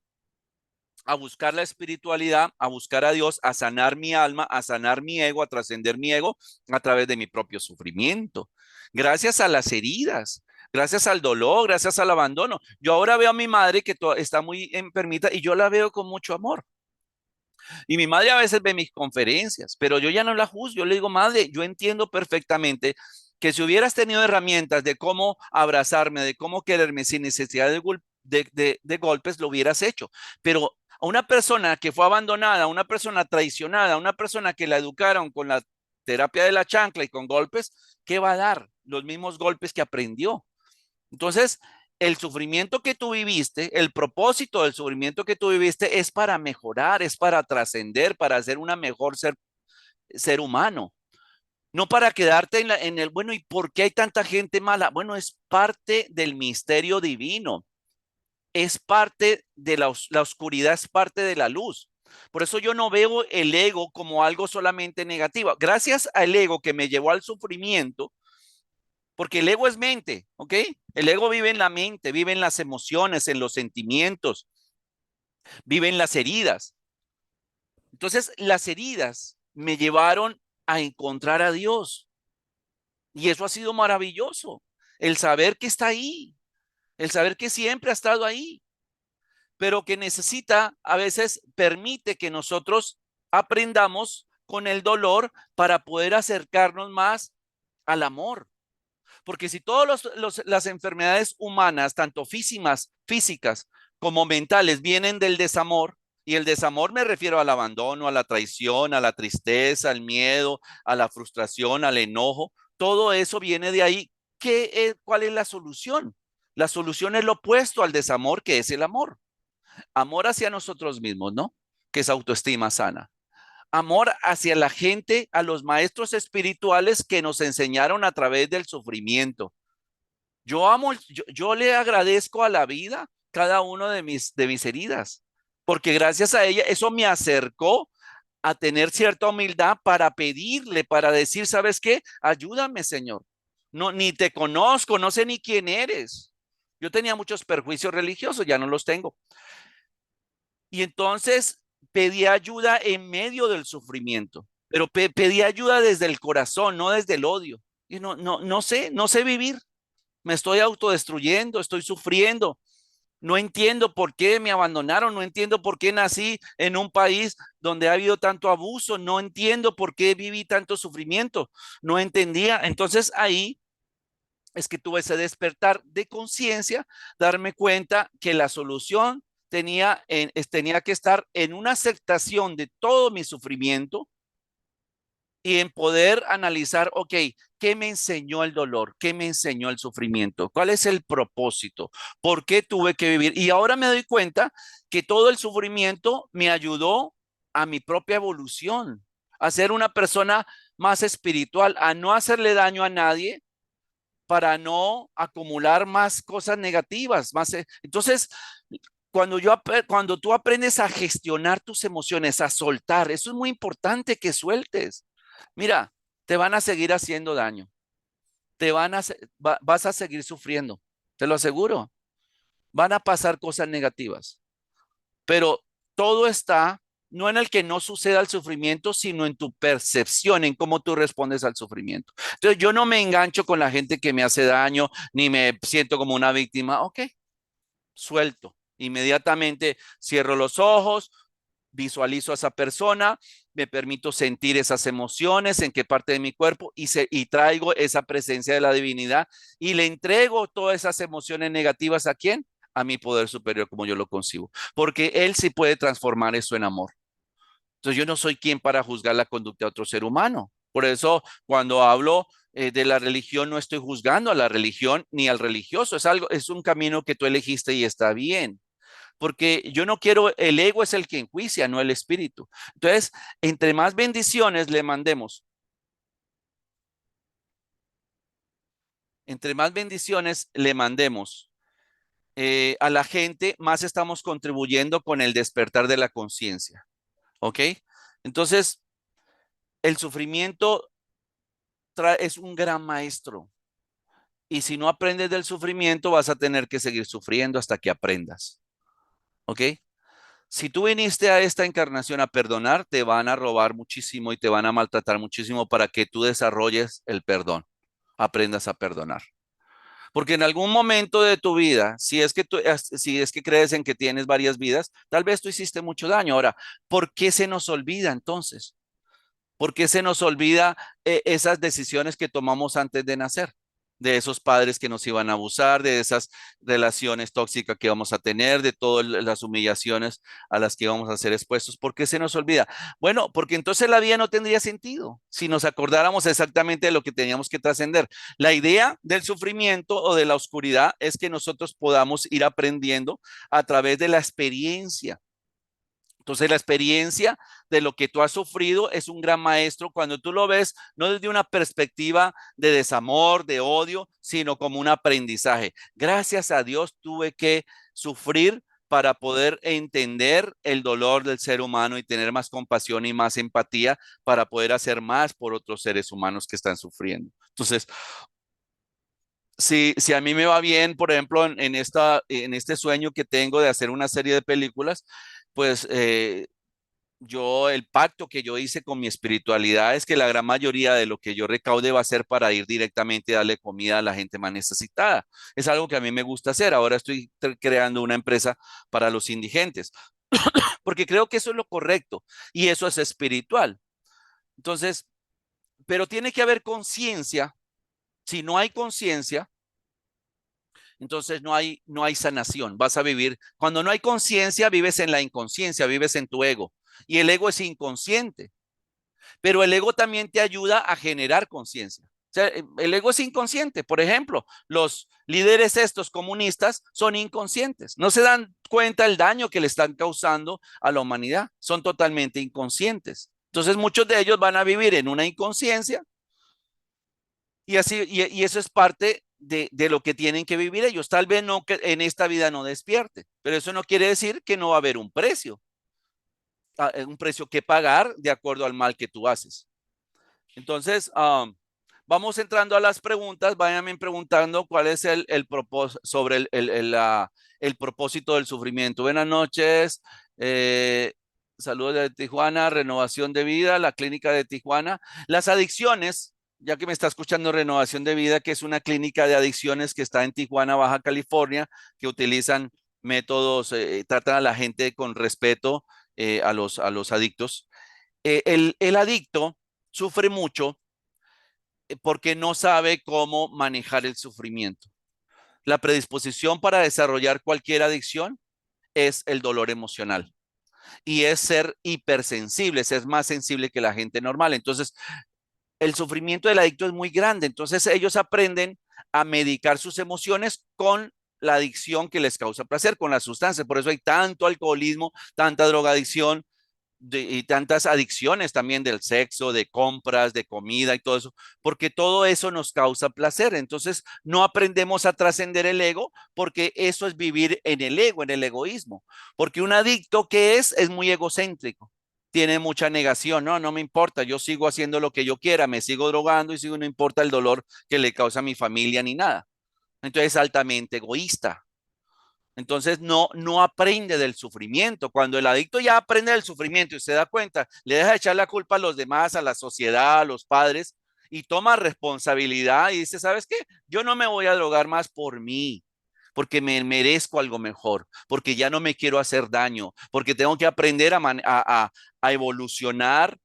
a buscar la espiritualidad, a buscar a Dios, a sanar mi alma, a sanar mi ego, a trascender mi ego a través de mi propio sufrimiento. Gracias a las heridas, gracias al dolor, gracias al abandono. Yo ahora veo a mi madre que está muy enfermita y yo la veo con mucho amor. Y mi madre a veces ve mis conferencias, pero yo ya no la juzgo. Yo le digo, madre, yo entiendo perfectamente que si hubieras tenido herramientas de cómo abrazarme, de cómo quererme sin necesidad de golpes, lo hubieras hecho. Pero a una persona que fue abandonada, a una persona traicionada, a una persona que la educaron con la terapia de la chancla y con golpes, ¿qué va a dar? Los mismos golpes que aprendió. Entonces, el sufrimiento que tú viviste, el propósito del sufrimiento que tú viviste es para mejorar, es para trascender, para ser una mejor ser humano. No para quedarte en el, bueno, ¿y por qué hay tanta gente mala? Bueno, es parte del misterio divino, es parte de la oscuridad, es parte de la luz. Por eso yo no veo el ego como algo solamente negativo. Gracias al ego que me llevó al sufrimiento, porque el ego es mente, ¿ok? El ego vive en la mente, vive en las emociones, en los sentimientos, vive en las heridas. Entonces, las heridas me llevaron a encontrar a Dios. Y eso ha sido maravilloso. El saber que está ahí, el saber que siempre ha estado ahí, pero que necesita, a veces permite que nosotros aprendamos con el dolor para poder acercarnos más al amor. Porque si todas las enfermedades humanas, tanto físicas como mentales, vienen del desamor, y el desamor me refiero al abandono, a la traición, a la tristeza, al miedo, a la frustración, al enojo, todo eso viene de ahí. ¿Cuál es la solución? La solución es lo opuesto al desamor, que es el amor. Amor hacia nosotros mismos, ¿no? Que es autoestima sana. Amor hacia la gente, a los maestros espirituales que nos enseñaron a través del sufrimiento. Yo le agradezco a la vida cada uno de mis heridas, porque gracias a ella eso me acercó a tener cierta humildad para pedirle, para decir, ¿sabes qué? Ayúdame, Señor. No, ni te conozco, no sé ni quién eres. Yo tenía muchos perjuicios religiosos, ya no los tengo. Y entonces pedí ayuda en medio del sufrimiento, pero pedí ayuda desde el corazón, no desde el odio. Y no sé vivir. Me estoy autodestruyendo, estoy sufriendo. No entiendo por qué me abandonaron, no entiendo por qué nací en un país donde ha habido tanto abuso, no entiendo por qué viví tanto sufrimiento, no entendía. Entonces ahí es que tuve ese despertar de conciencia, darme cuenta que la solución tenía que estar en una aceptación de todo mi sufrimiento y en poder analizar, ok, ¿qué me enseñó el dolor? ¿Qué me enseñó el sufrimiento? ¿Cuál es el propósito? ¿Por qué tuve que vivir? Y ahora me doy cuenta que todo el sufrimiento me ayudó a mi propia evolución, a ser una persona más espiritual, a no hacerle daño a nadie para no acumular más cosas negativas, entonces cuando tú aprendes a gestionar tus emociones, a soltar, eso es muy importante que sueltes. Mira, te van a seguir haciendo daño, vas a seguir sufriendo, te lo aseguro. Van a pasar cosas negativas, pero todo está no en el que no suceda el sufrimiento, sino en tu percepción, en cómo tú respondes al sufrimiento. Entonces, yo no me engancho con la gente que me hace daño, ni me siento como una víctima. Ok, suelto. Inmediatamente cierro los ojos, visualizo a esa persona, me permito sentir esas emociones, en qué parte de mi cuerpo, y traigo esa presencia de la divinidad y le entrego todas esas emociones negativas ¿a quién? A mi poder superior, como yo lo concibo, porque él sí puede transformar eso en amor. Entonces yo no soy quien para juzgar la conducta de otro ser humano. Por eso cuando hablo de la religión no estoy juzgando a la religión ni al religioso, es un camino que tú elegiste y está bien, porque yo no quiero, el ego es el que enjuicia, no el espíritu. Entonces, entre más bendiciones le mandemos, entre más bendiciones le mandemos a la gente, más estamos contribuyendo con el despertar de la conciencia. ¿Ok? Entonces, el sufrimiento es un gran maestro. Y si no aprendes del sufrimiento, vas a tener que seguir sufriendo hasta que aprendas. ¿Ok? Si tú viniste a esta encarnación a perdonar, te van a robar muchísimo y te van a maltratar muchísimo para que tú desarrolles el perdón, aprendas a perdonar. Porque en algún momento de tu vida, si es que crees en que tienes varias vidas, tal vez tú hiciste mucho daño. Ahora, ¿por qué se nos olvida entonces? ¿Por qué se nos olvida esas decisiones que tomamos antes de nacer? De esos padres que nos iban a abusar, de esas relaciones tóxicas que vamos a tener, de todas las humillaciones a las que vamos a ser expuestos. ¿Por qué se nos olvida? Bueno, porque entonces la vida no tendría sentido si nos acordáramos exactamente de lo que teníamos que trascender. La idea del sufrimiento o de la oscuridad es que nosotros podamos ir aprendiendo a través de la experiencia. Entonces, la experiencia de lo que tú has sufrido es un gran maestro cuando tú lo ves no desde una perspectiva de desamor, de odio, sino como un aprendizaje. Gracias a Dios tuve que sufrir para poder entender el dolor del ser humano y tener más compasión y más empatía para poder hacer más por otros seres humanos que están sufriendo. Entonces, si a mí me va bien, por ejemplo, en este sueño que tengo de hacer una serie de películas, pues el pacto que yo hice con mi espiritualidad es que la gran mayoría de lo que yo recaude va a ser para ir directamente a darle comida a la gente más necesitada. Es algo que a mí me gusta hacer. Ahora estoy creando una empresa para los indigentes, porque creo que eso es lo correcto y eso es espiritual. Entonces, pero tiene que haber conciencia. Si no hay conciencia, entonces no hay sanación. Vas a vivir, cuando no hay conciencia, vives en la inconsciencia, vives en tu ego. Y el ego es inconsciente, pero el ego también te ayuda a generar conciencia. O sea, el ego es inconsciente. Por ejemplo, los líderes estos comunistas son inconscientes. No se dan cuenta del daño que le están causando a la humanidad. Son totalmente inconscientes. Entonces muchos de ellos van a vivir en una inconsciencia y así, y eso es parte de lo que tienen que vivir ellos. Tal vez no que en esta vida no despierte, pero eso no quiere decir que no va a haber un precio que pagar de acuerdo al mal que tú haces. Entonces, vamos entrando a las preguntas. Váyanme preguntando cuál es el propósito sobre el propósito del sufrimiento. Buenas noches. Saludos de Tijuana, Renovación de Vida, la clínica de Tijuana. Las adicciones, ya que me está escuchando Renovación de Vida, que es una clínica de adicciones que está en Tijuana, Baja California, que utilizan métodos, tratan a la gente con respeto a los adictos. El adicto sufre mucho porque no sabe cómo manejar el sufrimiento. La predisposición para desarrollar cualquier adicción es el dolor emocional y es ser hipersensible, ser más sensible que la gente normal. Entonces, el sufrimiento del adicto es muy grande. Entonces, ellos aprenden a medicar sus emociones con la adicción que les causa placer, con la sustancia. Por eso hay tanto alcoholismo, tanta drogadicción, y tantas adicciones también del sexo, de compras, de comida y todo eso, porque todo eso nos causa placer. Entonces, no aprendemos a trascender el ego porque eso es vivir en el ego, en el egoísmo. Porque un adicto que es muy egocéntrico. Tiene mucha negación, no, no me importa, yo sigo haciendo lo que yo quiera, me sigo drogando y sigo, no importa el dolor que le causa a mi familia ni nada. Entonces es altamente egoísta. Entonces no aprende del sufrimiento. Cuando el adicto ya aprende del sufrimiento y se da cuenta, le deja de echar la culpa a los demás, a la sociedad, a los padres, y toma responsabilidad y dice, ¿sabes qué? Yo no me voy a drogar más por mí, porque me merezco algo mejor, porque ya no me quiero hacer daño, porque tengo que aprender a evolucionar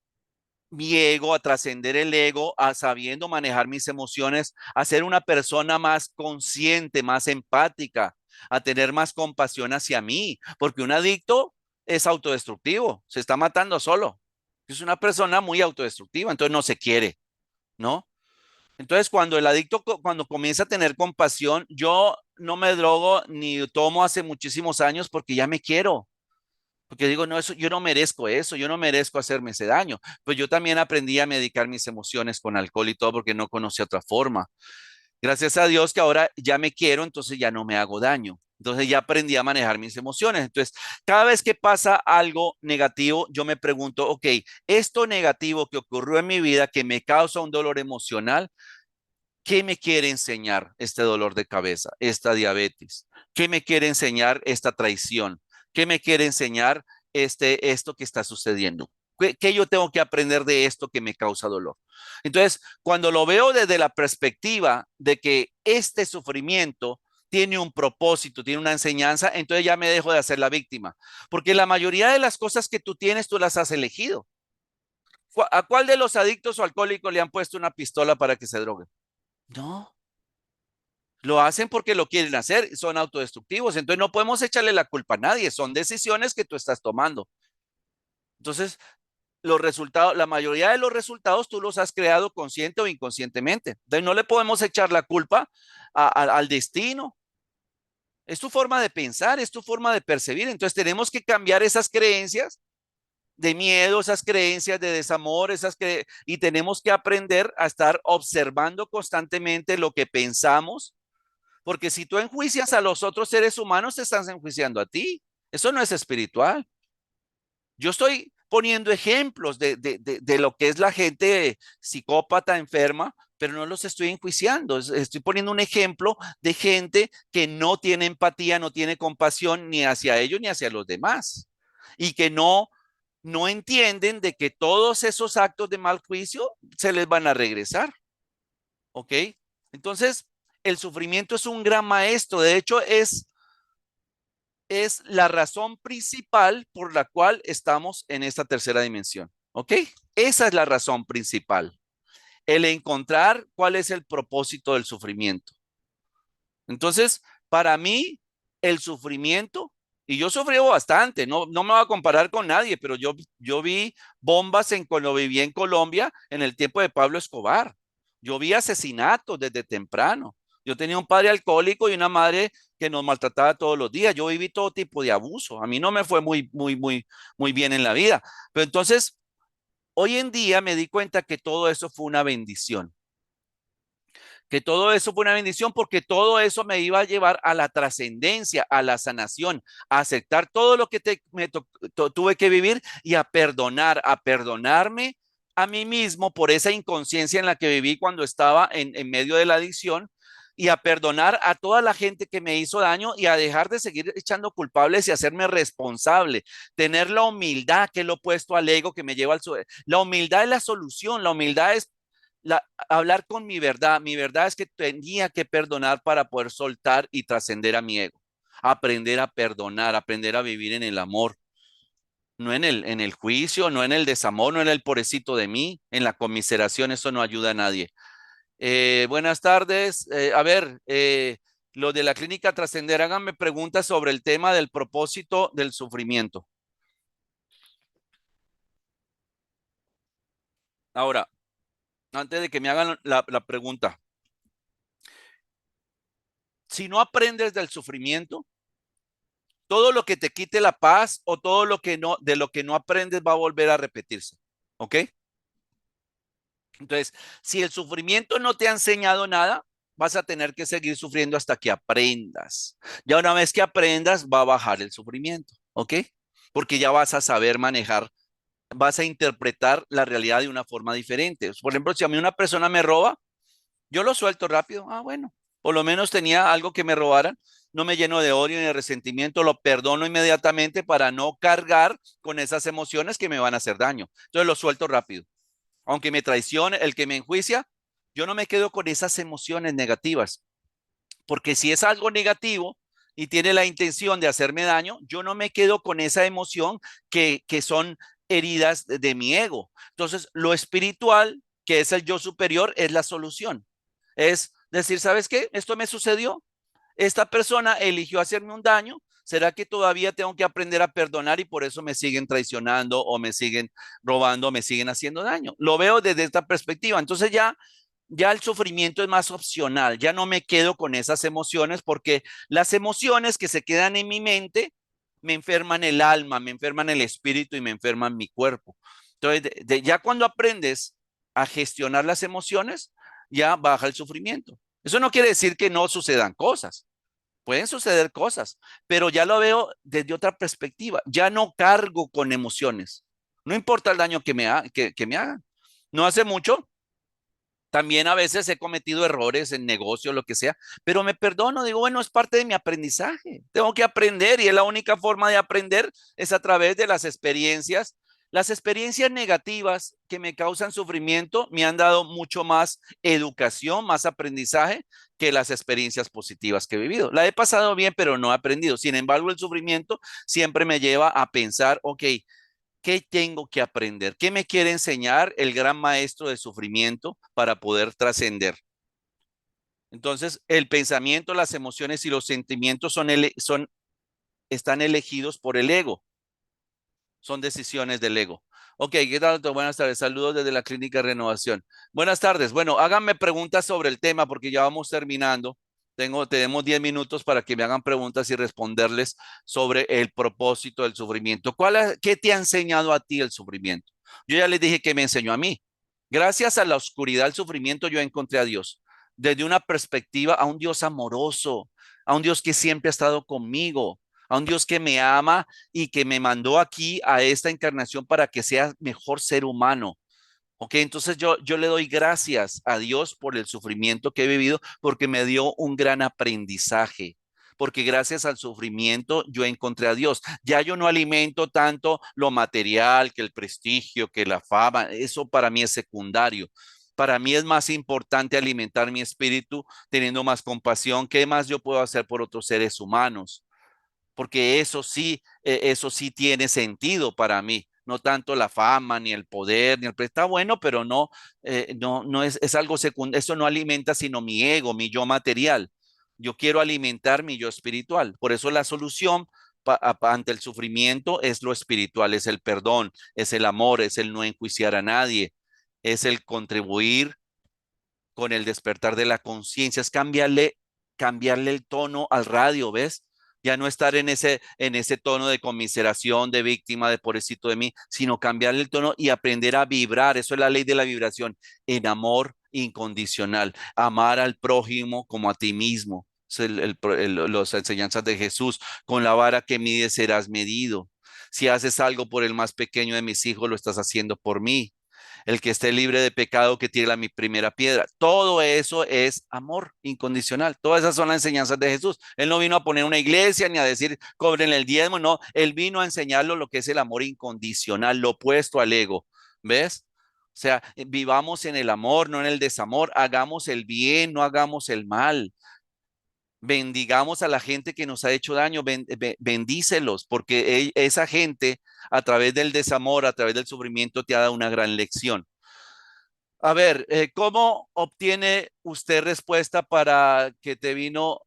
mi ego, a trascender el ego, a sabiendo manejar mis emociones, a ser una persona más consciente, más empática, a tener más compasión hacia mí, porque un adicto es autodestructivo, se está matando solo. Es una persona muy autodestructiva, entonces no se quiere, ¿no? Entonces, cuando el adicto, cuando comienza a tener compasión, yo no me drogo ni tomo hace muchísimos años porque ya me quiero. Porque digo, no, eso, yo no merezco eso, yo no merezco hacerme ese daño. Pues yo también aprendí a medicar mis emociones con alcohol y todo porque no conocía otra forma. Gracias a Dios que ahora ya me quiero, entonces ya no me hago daño. Entonces ya aprendí a manejar mis emociones. Entonces, cada vez que pasa algo negativo, yo me pregunto, ok, esto negativo que ocurrió en mi vida, que me causa un dolor emocional, ¿qué me quiere enseñar este dolor de cabeza, esta diabetes? ¿Qué me quiere enseñar esta traición? ¿Qué me quiere enseñar esto que está sucediendo? ¿Qué yo tengo que aprender de esto que me causa dolor? Entonces, cuando lo veo desde la perspectiva de que este sufrimiento tiene un propósito, tiene una enseñanza, entonces ya me dejo de hacer la víctima. Porque la mayoría de las cosas que tú tienes, tú las has elegido. ¿A cuál de los adictos o alcohólicos le han puesto una pistola para que se drogue? No, lo hacen porque lo quieren hacer, son autodestructivos, entonces no podemos echarle la culpa a nadie, son decisiones que tú estás tomando. Entonces, los resultados, la mayoría de los resultados tú los has creado consciente o inconscientemente. Entonces, no le podemos echar la culpa al destino. Es tu forma de pensar, es tu forma de percibir. Entonces, tenemos que cambiar esas creencias de miedo, esas creencias de desamor, y tenemos que aprender a estar observando constantemente lo que pensamos. Porque si tú enjuicias a los otros seres humanos, te estás enjuiciando a ti. Eso no es espiritual. Yo estoy poniendo ejemplos de lo que es la gente psicópata, enferma, pero no los estoy enjuiciando. Estoy poniendo un ejemplo de gente que no tiene empatía, no tiene compasión ni hacia ellos ni hacia los demás. Y que no entienden de que todos esos actos de mal juicio se les van a regresar. ¿Ok? Entonces, el sufrimiento es un gran maestro. De hecho, es la razón principal por la cual estamos en esta tercera dimensión. ¿Ok? Esa es la razón principal, el encontrar cuál es el propósito del sufrimiento. Entonces, para mí, el sufrimiento, y yo sufrí bastante, no me voy a comparar con nadie, pero yo vi bombas cuando viví en Colombia en el tiempo de Pablo Escobar. Yo vi asesinatos desde temprano. Yo tenía un padre alcohólico y una madre que nos maltrataba todos los días. Yo viví todo tipo de abuso. A mí no me fue muy bien en la vida. Pero entonces, hoy en día me di cuenta que todo eso fue una bendición, que todo eso fue una bendición porque todo eso me iba a llevar a la trascendencia, a la sanación, a aceptar todo lo que tuve que vivir y a perdonarme a mí mismo por esa inconsciencia en la que viví cuando estaba en medio de la adicción y a perdonar a toda la gente que me hizo daño y a dejar de seguir echando culpables y hacerme responsable, tener la humildad que es lo opuesto al ego que me lleva la humildad es la solución, la humildad es hablar con mi verdad. Mi verdad es que tenía que perdonar para poder soltar y trascender a mi ego. Aprender a perdonar, aprender a vivir en el amor, no en el juicio, no en el desamor, no en el pobrecito de mí, en la conmiseración. Eso no ayuda a nadie. Buenas tardes. Los de la clínica Trascender, háganme preguntas sobre el tema del propósito del sufrimiento. Ahora, antes de que me hagan la pregunta, si no aprendes del sufrimiento, todo lo que te quite la paz o todo lo que no, de lo que no aprendes va a volver a repetirse. ¿Ok? Entonces, si el sufrimiento no te ha enseñado nada, vas a tener que seguir sufriendo hasta que aprendas. Ya una vez que aprendas, va a bajar el sufrimiento. ¿Ok? Porque ya vas a saber manejar, vas a interpretar la realidad de una forma diferente. Por ejemplo, si a mí una persona me roba, yo lo suelto rápido. Ah, bueno, por lo menos tenía algo que me robaran. No me lleno de odio ni de resentimiento, lo perdono inmediatamente para no cargar con esas emociones que me van a hacer daño. Entonces lo suelto rápido. Aunque me traicione, el que me enjuicia, yo no me quedo con esas emociones negativas. Porque si es algo negativo y tiene la intención de hacerme daño, yo no me quedo con esa emoción que son heridas de mi ego. Entonces, lo espiritual, que es el yo superior, es la solución. Es decir, ¿sabes qué? Esto me sucedió. Esta persona eligió hacerme un daño. ¿Será que todavía tengo que aprender a perdonar y por eso me siguen traicionando o me siguen robando o me siguen haciendo daño? Lo veo desde esta perspectiva. Entonces ya el sufrimiento es más opcional, ya no me quedo con esas emociones porque las emociones que se quedan en mi mente me enferman el alma, me enferman el espíritu y me enferman mi cuerpo. Entonces, ya cuando aprendes a gestionar las emociones, ya baja el sufrimiento. Eso no quiere decir que no sucedan cosas. Pueden suceder cosas, pero ya lo veo desde otra perspectiva. Ya no cargo con emociones. No importa el daño que me hagan. No hace mucho también a veces he cometido errores en negocio, lo que sea, pero me perdono, digo, bueno, es parte de mi aprendizaje. Tengo que aprender y es la única forma de aprender es a través de las experiencias. Las experiencias negativas que me causan sufrimiento me han dado mucho más educación, más aprendizaje que las experiencias positivas que he vivido. La he pasado bien, pero no he aprendido. Sin embargo, el sufrimiento siempre me lleva a pensar, ok, ¿qué tengo que aprender? ¿Qué me quiere enseñar el gran maestro de sufrimiento para poder trascender? Entonces, el pensamiento, las emociones y los sentimientos están elegidos por el ego, son decisiones del ego. Ok, ¿qué tal, doctor? Buenas tardes. Saludos desde la Clínica Renovación. Buenas tardes. Bueno, háganme preguntas sobre el tema porque ya vamos terminando. Tenemos 10 minutos para que me hagan preguntas y responderles sobre el propósito del sufrimiento. ¿Qué te ha enseñado a ti el sufrimiento? Yo ya les dije que me enseñó a mí. Gracias a la oscuridad del sufrimiento yo encontré a Dios. Desde una perspectiva a un Dios amoroso, a un Dios que siempre ha estado conmigo, a un Dios que me ama y que me mandó aquí a esta encarnación para que sea mejor ser humano. Ok, entonces yo le doy gracias a Dios por el sufrimiento que he vivido porque me dio un gran aprendizaje. Porque gracias al sufrimiento yo encontré a Dios. Ya yo no alimento tanto lo material, que el prestigio, que la fama. Eso para mí es secundario. Para mí es más importante alimentar mi espíritu teniendo más compasión. ¿Qué más yo puedo hacer por otros seres humanos? Porque eso sí tiene sentido para mí. no tanto la fama, ni el poder, ni el está bueno, pero no es algo secundario, eso no alimenta sino mi ego, mi yo material. Yo quiero alimentar mi yo espiritual. Por eso la solución ante el sufrimiento es lo espiritual, es el perdón, es el amor, es el no enjuiciar a nadie, es el contribuir con el despertar de la conciencia, es cambiarle el tono al radio, ¿ves? Ya no estar en ese tono de conmiseración, de víctima, de pobrecito de mí, sino cambiarle el tono y aprender a vibrar. Eso es la ley de la vibración, en amor incondicional. Amar al prójimo como a ti mismo. Es las enseñanzas de Jesús. Con la vara que mides serás medido. Si haces algo por el más pequeño de mis hijos, lo estás haciendo por mí. El que esté libre de pecado, que tire mi primera piedra. Todo eso es amor incondicional. Todas esas son las enseñanzas de Jesús. Él no vino a poner una iglesia ni a decir cobren el diezmo, no. Él vino a enseñarlo lo que es el amor incondicional, lo opuesto al ego. ¿Ves? O sea, vivamos en el amor, no en el desamor. Hagamos el bien, no hagamos el mal. Bendigamos a la gente que nos ha hecho daño, bendícelos, porque esa gente a través del desamor, a través del sufrimiento, te ha dado una gran lección. A ver, ¿cómo obtiene usted respuesta para que te vino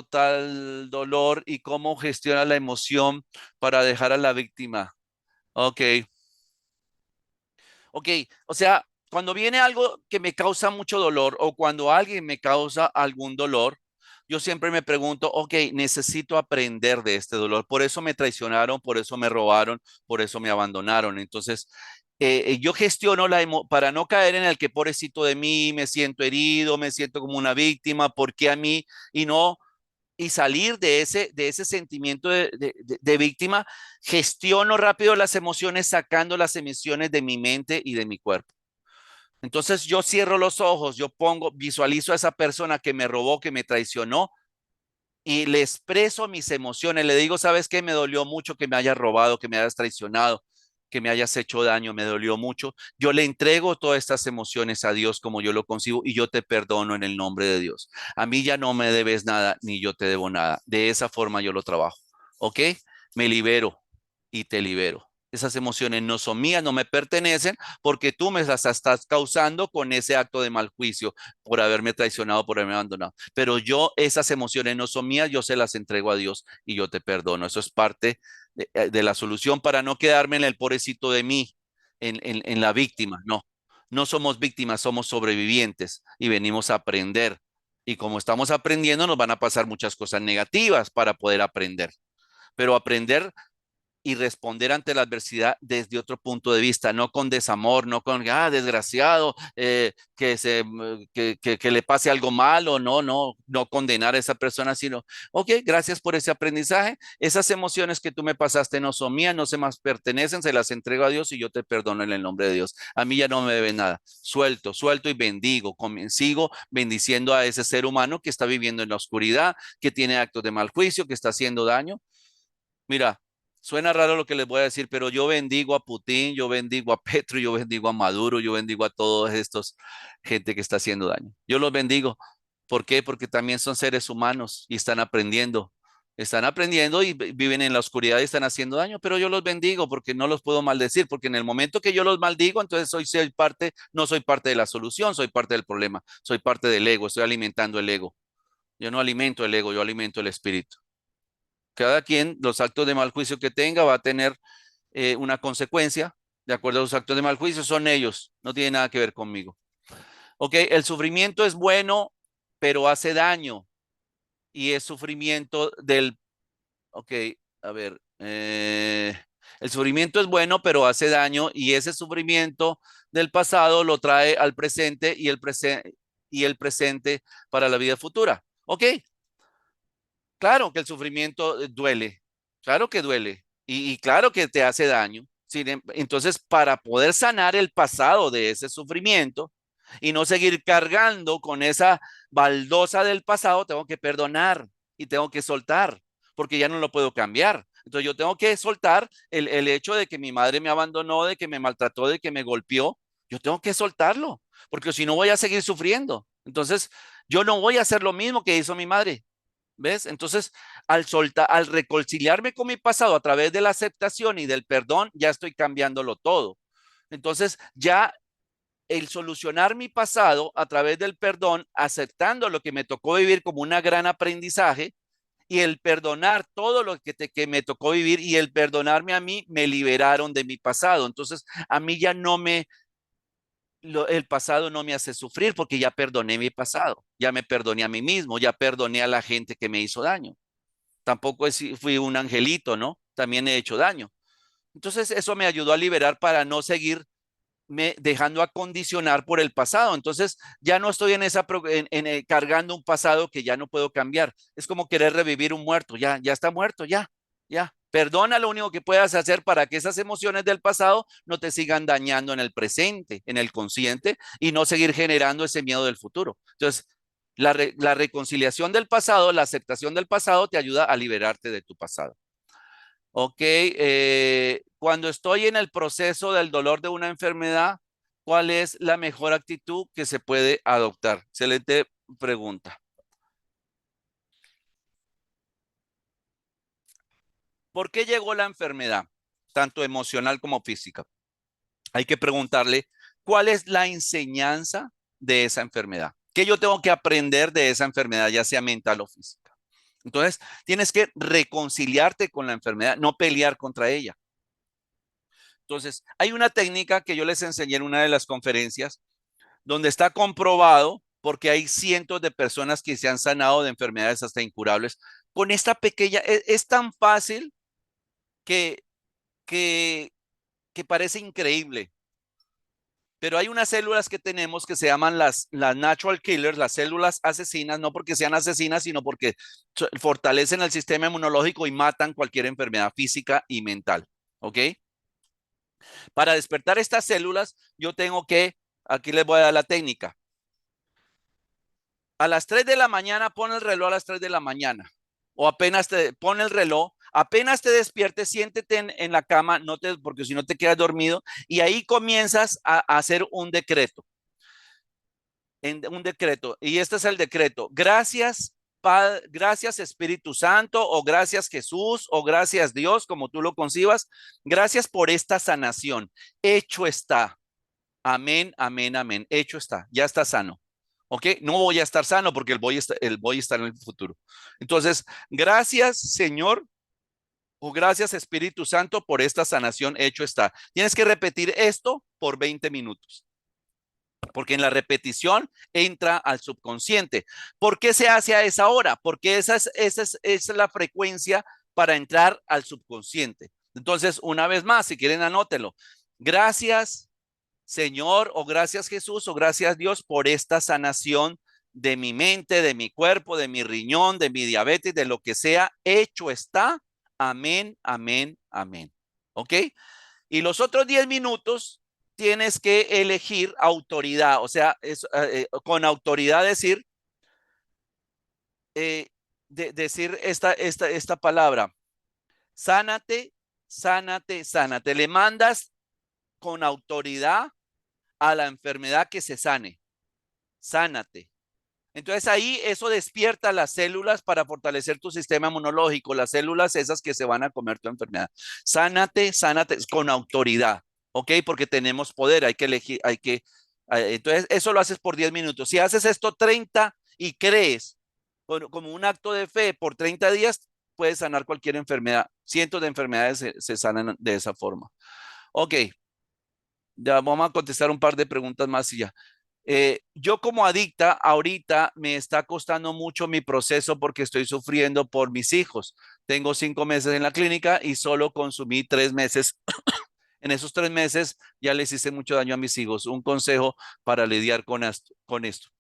tal dolor y cómo gestiona la emoción para dejar a la víctima? Ok, ok, o sea, cuando viene algo que me causa mucho dolor o cuando alguien me causa algún dolor, yo siempre me pregunto, ok, necesito aprender de este dolor. Por eso me traicionaron, por eso me robaron, por eso me abandonaron. Entonces, yo gestiono para no caer en el que pobrecito de mí, me siento herido, me siento como una víctima, ¿por qué a mí? Y no, y salir de ese sentimiento de víctima, gestiono rápido las emociones, sacando las emisiones de mi mente y de mi cuerpo. Entonces yo cierro los ojos, visualizo a esa persona que me robó, que me traicionó y le expreso mis emociones. Le digo, ¿sabes qué? Me dolió mucho que me hayas robado, que me hayas traicionado, que me hayas hecho daño, me dolió mucho. Yo le entrego todas estas emociones a Dios como yo lo concibo y yo te perdono en el nombre de Dios. A mí ya no me debes nada, ni yo te debo nada. De esa forma yo lo trabajo. ¿Ok? Me libero y te libero. Esas emociones no son mías, no me pertenecen, porque tú me las estás causando con ese acto de mal juicio por haberme traicionado, por haberme abandonado. Pero yo, esas emociones no son mías, yo se las entrego a Dios y yo te perdono. Eso es parte de la solución para no quedarme en el pobrecito de mí, en la víctima. No, no somos víctimas, somos sobrevivientes y venimos a aprender. Y como estamos aprendiendo, nos van a pasar muchas cosas negativas para poder aprender. Pero aprender y responder ante la adversidad desde otro punto de vista, no con desamor, no con, desgraciado, que le pase algo malo, no condenar a esa persona, sino, ok, gracias por ese aprendizaje, esas emociones que tú me pasaste no son mías, no se más pertenecen, se las entrego a Dios y yo te perdono en el nombre de Dios. A mí ya no me debe nada, suelto y bendigo, sigo bendiciendo a ese ser humano que está viviendo en la oscuridad, que tiene actos de mal juicio, que está haciendo daño. Mira, suena raro lo que les voy a decir, pero yo bendigo a Putin, yo bendigo a Petro, yo bendigo a Maduro, yo bendigo a todos estos gente que está haciendo daño. Yo los bendigo. ¿Por qué? Porque también son seres humanos y están aprendiendo. Están aprendiendo y viven en la oscuridad y están haciendo daño, pero yo los bendigo porque no los puedo maldecir, porque en el momento que yo los maldigo, entonces soy parte, no soy parte de la solución, soy parte del problema, soy parte del ego, estoy alimentando el ego. Yo no alimento el ego, yo alimento el espíritu. Cada quien, los actos de mal juicio que tenga, va a tener una consecuencia. De acuerdo a los actos de mal juicio, son ellos, no tiene nada que ver conmigo. Ok, el sufrimiento es bueno, pero hace daño. Y es sufrimiento del. Ok, a ver. El sufrimiento es bueno, pero hace daño. Y ese sufrimiento del pasado lo trae al presente y el presente para la vida futura. Ok, claro que el sufrimiento duele, claro que duele y claro que te hace daño. Entonces, para poder sanar el pasado de ese sufrimiento y no seguir cargando con esa baldosa del pasado, tengo que perdonar y tengo que soltar, porque ya no lo puedo cambiar. Entonces, yo tengo que soltar el hecho de que mi madre me abandonó, de que me maltrató, de que me golpeó. Yo tengo que soltarlo, porque si no voy a seguir sufriendo. Entonces, yo no voy a hacer lo mismo que hizo mi madre. ¿Ves? Entonces, al soltar, al reconciliarme con mi pasado a través de la aceptación y del perdón, ya estoy cambiándolo todo. Entonces, ya el solucionar mi pasado a través del perdón, aceptando lo que me tocó vivir como un gran aprendizaje y el perdonar todo lo que me tocó vivir y el perdonarme a mí, me liberaron de mi pasado. Entonces, a mí ya no me, el pasado no me hace sufrir porque ya perdoné mi pasado, ya me perdoné a mí mismo, ya perdoné a la gente que me hizo daño. Tampoco fui un angelito, ¿no? También he hecho daño. Entonces, eso me ayudó a liberar para no seguir me dejando acondicionar por el pasado. Entonces ya no estoy en esa cargando un pasado que ya no puedo cambiar. Es como querer revivir un muerto. Ya está muerto, ya. Perdona lo único que puedas hacer para que esas emociones del pasado no te sigan dañando en el presente, en el consciente y no seguir generando ese miedo del futuro. Entonces, la reconciliación del pasado, la aceptación del pasado te ayuda a liberarte de tu pasado. Ok, cuando estoy en el proceso del dolor de una enfermedad, ¿cuál es la mejor actitud que se puede adoptar? Excelente pregunta. ¿Por qué llegó la enfermedad, tanto emocional como física? Hay que preguntarle cuál es la enseñanza de esa enfermedad. ¿Qué yo tengo que aprender de esa enfermedad, ya sea mental o física? Entonces, tienes que reconciliarte con la enfermedad, no pelear contra ella. Entonces, hay una técnica que yo les enseñé en una de las conferencias donde está comprobado, porque hay cientos de personas que se han sanado de enfermedades hasta incurables, con esta pequeña, es tan fácil que, que, que parece increíble, pero hay unas células que tenemos que se llaman las natural killers, las células asesinas, no porque sean asesinas, sino porque fortalecen el sistema inmunológico y matan cualquier enfermedad física y mental. ¿Ok? Para despertar estas células, yo tengo que, aquí les voy a dar la técnica. A las 3 de la mañana, pon el reloj a las 3 de la mañana. O apenas te pone el reloj, apenas te despiertes, siéntete en la cama, no te, porque si no te quedas dormido, y ahí comienzas a hacer un decreto. Un decreto. Y este es el decreto. Gracias, Padre, gracias Espíritu Santo, o gracias Jesús, o gracias Dios, como tú lo concibas. Gracias por esta sanación. Hecho está. Amén, amén, amén. Hecho está. Ya está sano. ¿Ok? No voy a estar sano porque el voy a estar en el futuro. Entonces, gracias Señor o gracias Espíritu Santo por esta sanación hecho está. Tienes que repetir esto por 20 minutos, porque en la repetición entra al subconsciente. ¿Por qué se hace a esa hora? Porque esa es la frecuencia para entrar al subconsciente. Entonces, una vez más, si quieren, anótelo. Gracias Señor, o gracias Jesús, o gracias Dios por esta sanación de mi mente, de mi cuerpo, de mi riñón, de mi diabetes, de lo que sea, hecho está. Amén, amén, amén. ¿Ok? Y los otros 10 minutos tienes que elegir autoridad, o sea, con autoridad decir, decir esta palabra, sánate, sánate, sánate. Le mandas con autoridad a la enfermedad que se sane. Sánate. Entonces ahí eso despierta las células para fortalecer tu sistema inmunológico, las células esas que se van a comer tu enfermedad. Sánate, sánate con autoridad, ¿ok? Porque tenemos poder, hay que elegir, entonces eso lo haces por 10 minutos. Si haces esto 30 y crees como un acto de fe por 30 días, puedes sanar cualquier enfermedad. Cientos de enfermedades se sanan de esa forma. Ok, ya vamos a contestar un par de preguntas más y ya. Yo como adicta, ahorita me está costando mucho mi proceso porque estoy sufriendo por mis hijos. Tengo 5 meses en la clínica y solo consumí 3 meses. En esos 3 meses ya les hice mucho daño a mis hijos. Un consejo para lidiar con esto.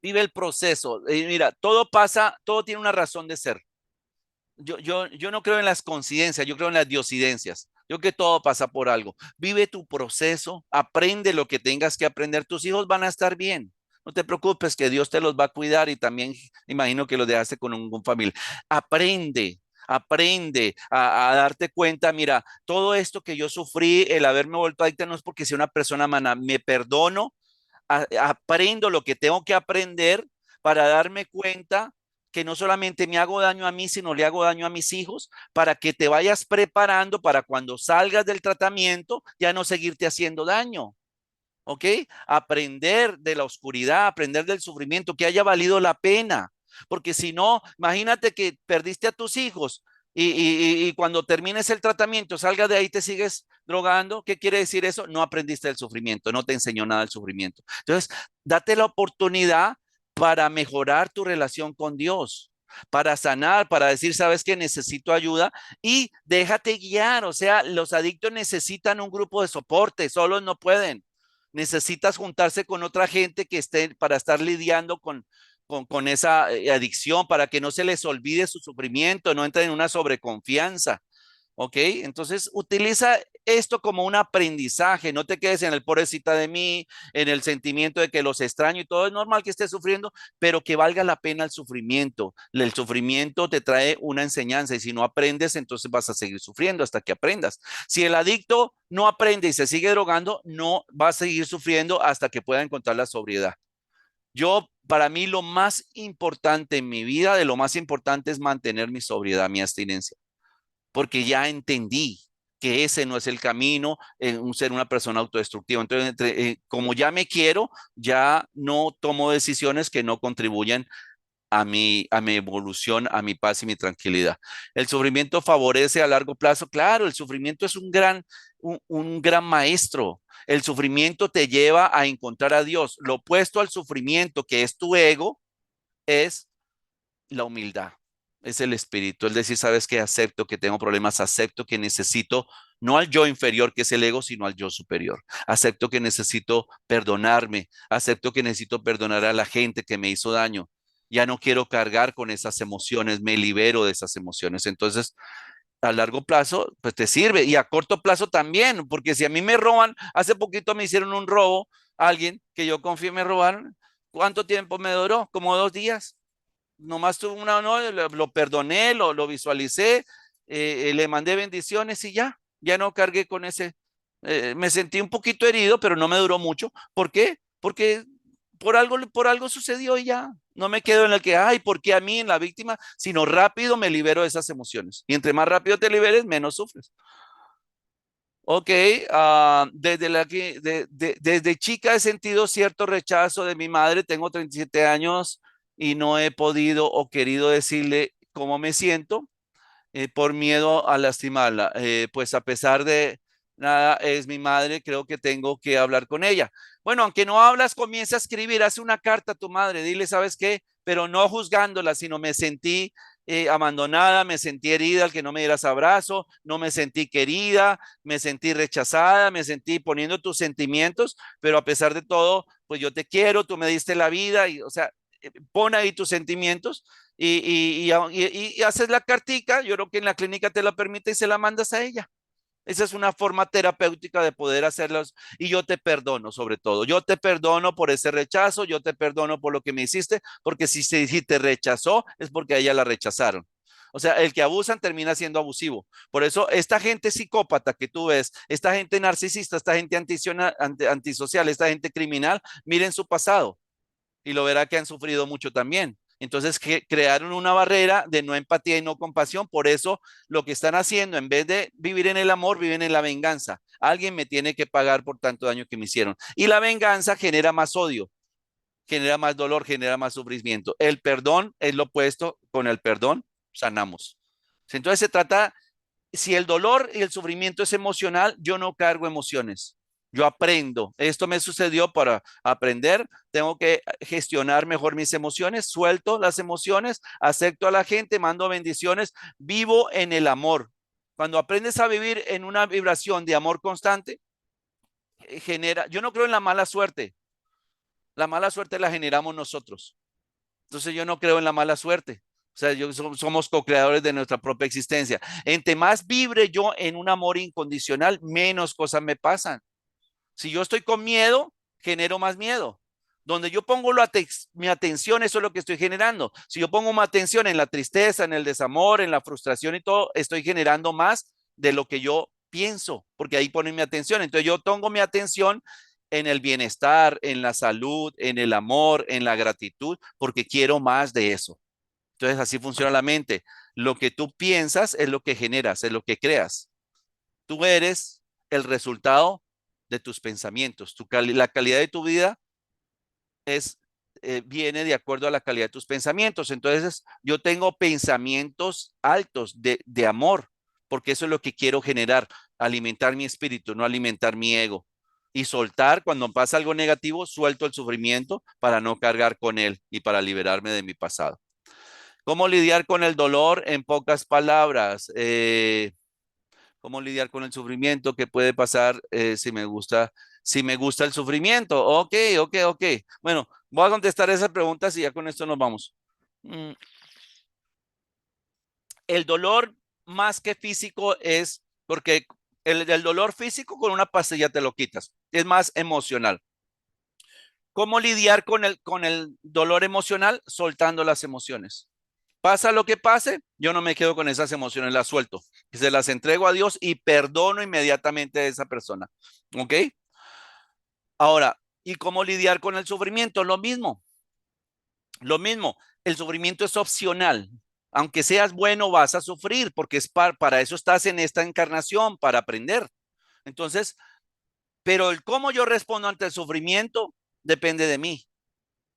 Vive el proceso. Mira, todo pasa, todo tiene una razón de ser. Yo no creo en las coincidencias, yo creo en las diosidencias. Yo creo que todo pasa por algo. Vive tu proceso, aprende lo que tengas que aprender. Tus hijos van a estar bien. No te preocupes, que Dios te los va a cuidar y también imagino que los dejaste con un familia. Aprende, aprende a darte cuenta. Mira, todo esto que yo sufrí, el haberme vuelto adicta, no es porque sea una persona mala. Me perdono, aprendo lo que tengo que aprender para darme cuenta que no solamente me hago daño a mí, sino le hago daño a mis hijos, para que te vayas preparando para cuando salgas del tratamiento ya no seguirte haciendo daño. ¿Ok? Aprender de la oscuridad, aprender del sufrimiento, que haya valido la pena. Porque si no, imagínate que perdiste a tus hijos y cuando termines el tratamiento, salgas de ahí, te sigues drogando. ¿Qué quiere decir eso? No aprendiste del sufrimiento, no te enseñó nada del sufrimiento. Entonces, date la oportunidad para mejorar tu relación con Dios, para sanar, para decir, sabes que necesito ayuda y déjate guiar. O sea, los adictos necesitan un grupo de soporte, solos no pueden. Necesitas juntarse con otra gente que esté para estar lidiando con esa adicción, para que no se les olvide su sufrimiento, no entren en una sobreconfianza. ¿Ok? Entonces, utiliza esto como un aprendizaje, no te quedes en el pobrecita de mí, en el sentimiento de que los extraño y todo, es normal que estés sufriendo, pero que valga la pena el sufrimiento. El sufrimiento te trae una enseñanza y si no aprendes, entonces vas a seguir sufriendo hasta que aprendas. Si el adicto no aprende y se sigue drogando, no va a seguir sufriendo hasta que pueda encontrar la sobriedad. Para mí, lo más importante en mi vida, de lo más importante es mantener mi sobriedad, mi abstinencia porque ya entendí que ese no es el camino en ser una persona autodestructiva. Entonces, como ya me quiero, ya no tomo decisiones que no contribuyen a mi evolución, a mi paz y mi tranquilidad. El sufrimiento favorece a largo plazo. Claro, el sufrimiento es un gran maestro. El sufrimiento te lleva a encontrar a Dios. Lo opuesto al sufrimiento, que es tu ego, es la humildad, es el espíritu, es decir, sabes que acepto que tengo problemas, acepto que necesito no al yo inferior que es el ego, sino al yo superior. Acepto que necesito perdonarme, acepto que necesito perdonar a la gente que me hizo daño. Ya no quiero cargar con esas emociones, me libero de esas emociones. Entonces, a largo plazo, pues te sirve y a corto plazo también, porque si a mí me roban, hace poquito me hicieron un robo, alguien que yo confío me robaron, ¿cuánto tiempo me duró? Como 2 días. Nomás tuve una, no, lo perdoné, lo visualicé, le mandé bendiciones y ya no cargué con ese. Me sentí un poquito herido, pero no me duró mucho. ¿Por qué? Porque por algo sucedió y ya. No me quedo en el que, ay, ¿por qué a mí, en la víctima? Sino rápido me libero de esas emociones. Y entre más rápido te liberes, menos sufres. Ok, desde chica he sentido cierto rechazo de mi madre, tengo 37 años y no he podido o querido decirle cómo me siento por miedo a lastimarla. Pues a pesar de nada, es mi madre, creo que tengo que hablar con ella. Bueno, aunque no hablas, comienza a escribir, hace una carta a tu madre, dile, ¿sabes qué? Pero no juzgándola, sino me sentí abandonada, me sentí herida al que no me dieras abrazo, no me sentí querida, me sentí rechazada, me sentí poniendo tus sentimientos, pero a pesar de todo, pues yo te quiero, tú me diste la vida y, o sea, pon ahí tus sentimientos y haces la cartica, yo creo que en la clínica te la permite y se la mandas a ella. Esa es una forma terapéutica de poder hacerlos y yo te perdono sobre todo. Yo te perdono por ese rechazo, yo te perdono por lo que me hiciste, porque si te rechazó es porque a ella la rechazaron. O sea, el que abusan termina siendo abusivo. Por eso, esta gente psicópata que tú ves, esta gente narcisista, esta gente antisocial, esta gente criminal, miren su pasado y lo verá que han sufrido mucho también. Entonces crearon una barrera de no empatía y no compasión. Por eso lo que están haciendo, en vez de vivir en el amor, viven en la venganza. Alguien me tiene que pagar por tanto daño que me hicieron. Y la venganza genera más odio, genera más dolor, genera más sufrimiento. El perdón es lo opuesto. Con el perdón sanamos. Entonces se trata, si el dolor y el sufrimiento es emocional, yo no cargo emociones. Yo aprendo. Esto me sucedió para aprender. Tengo que gestionar mejor mis emociones. Suelto las emociones, acepto a la gente, mando bendiciones, vivo en el amor. Cuando aprendes a vivir en una vibración de amor constante, yo no creo en la mala suerte. La mala suerte la generamos nosotros. Entonces yo no creo en la mala suerte. O sea, somos co-creadores de nuestra propia existencia. Entre más vibre yo en un amor incondicional, menos cosas me pasan. Si yo estoy con miedo, genero más miedo. Donde yo pongo mi atención, eso es lo que estoy generando. Si yo pongo mi atención en la tristeza, en el desamor, en la frustración y todo, estoy generando más de lo que yo pienso, porque ahí ponen mi atención. Entonces yo pongo mi atención en el bienestar, en la salud, en el amor, en la gratitud, porque quiero más de eso. Entonces así funciona la mente. Lo que tú piensas es lo que generas, es lo que creas. Tú eres el resultado de tus pensamientos. La calidad de tu vida es, viene de acuerdo a la calidad de tus pensamientos. Entonces, yo tengo pensamientos altos de amor, porque eso es lo que quiero generar, alimentar mi espíritu, no alimentar mi ego. Y soltar, cuando pasa algo negativo, suelto el sufrimiento para no cargar con él y para liberarme de mi pasado. ¿Cómo lidiar con el dolor? En pocas palabras, cómo lidiar con el sufrimiento, qué puede pasar si me gusta el sufrimiento. Ok, ok, ok. Bueno, voy a contestar esas preguntas y ya con esto nos vamos. Mm, El dolor más que físico es porque el dolor físico con una pastilla te lo quitas. Es más emocional. ¿Cómo lidiar con el dolor emocional? Soltando las emociones. Pasa lo que pase, yo no me quedo con esas emociones, las suelto. Se las entrego a Dios y perdono inmediatamente a esa persona. ¿Ok? Ahora, ¿y cómo lidiar con el sufrimiento? Lo mismo, lo mismo. El sufrimiento es opcional. Aunque seas bueno, vas a sufrir porque para eso estás en esta encarnación, para aprender. Entonces, pero el cómo yo respondo ante el sufrimiento depende de mí.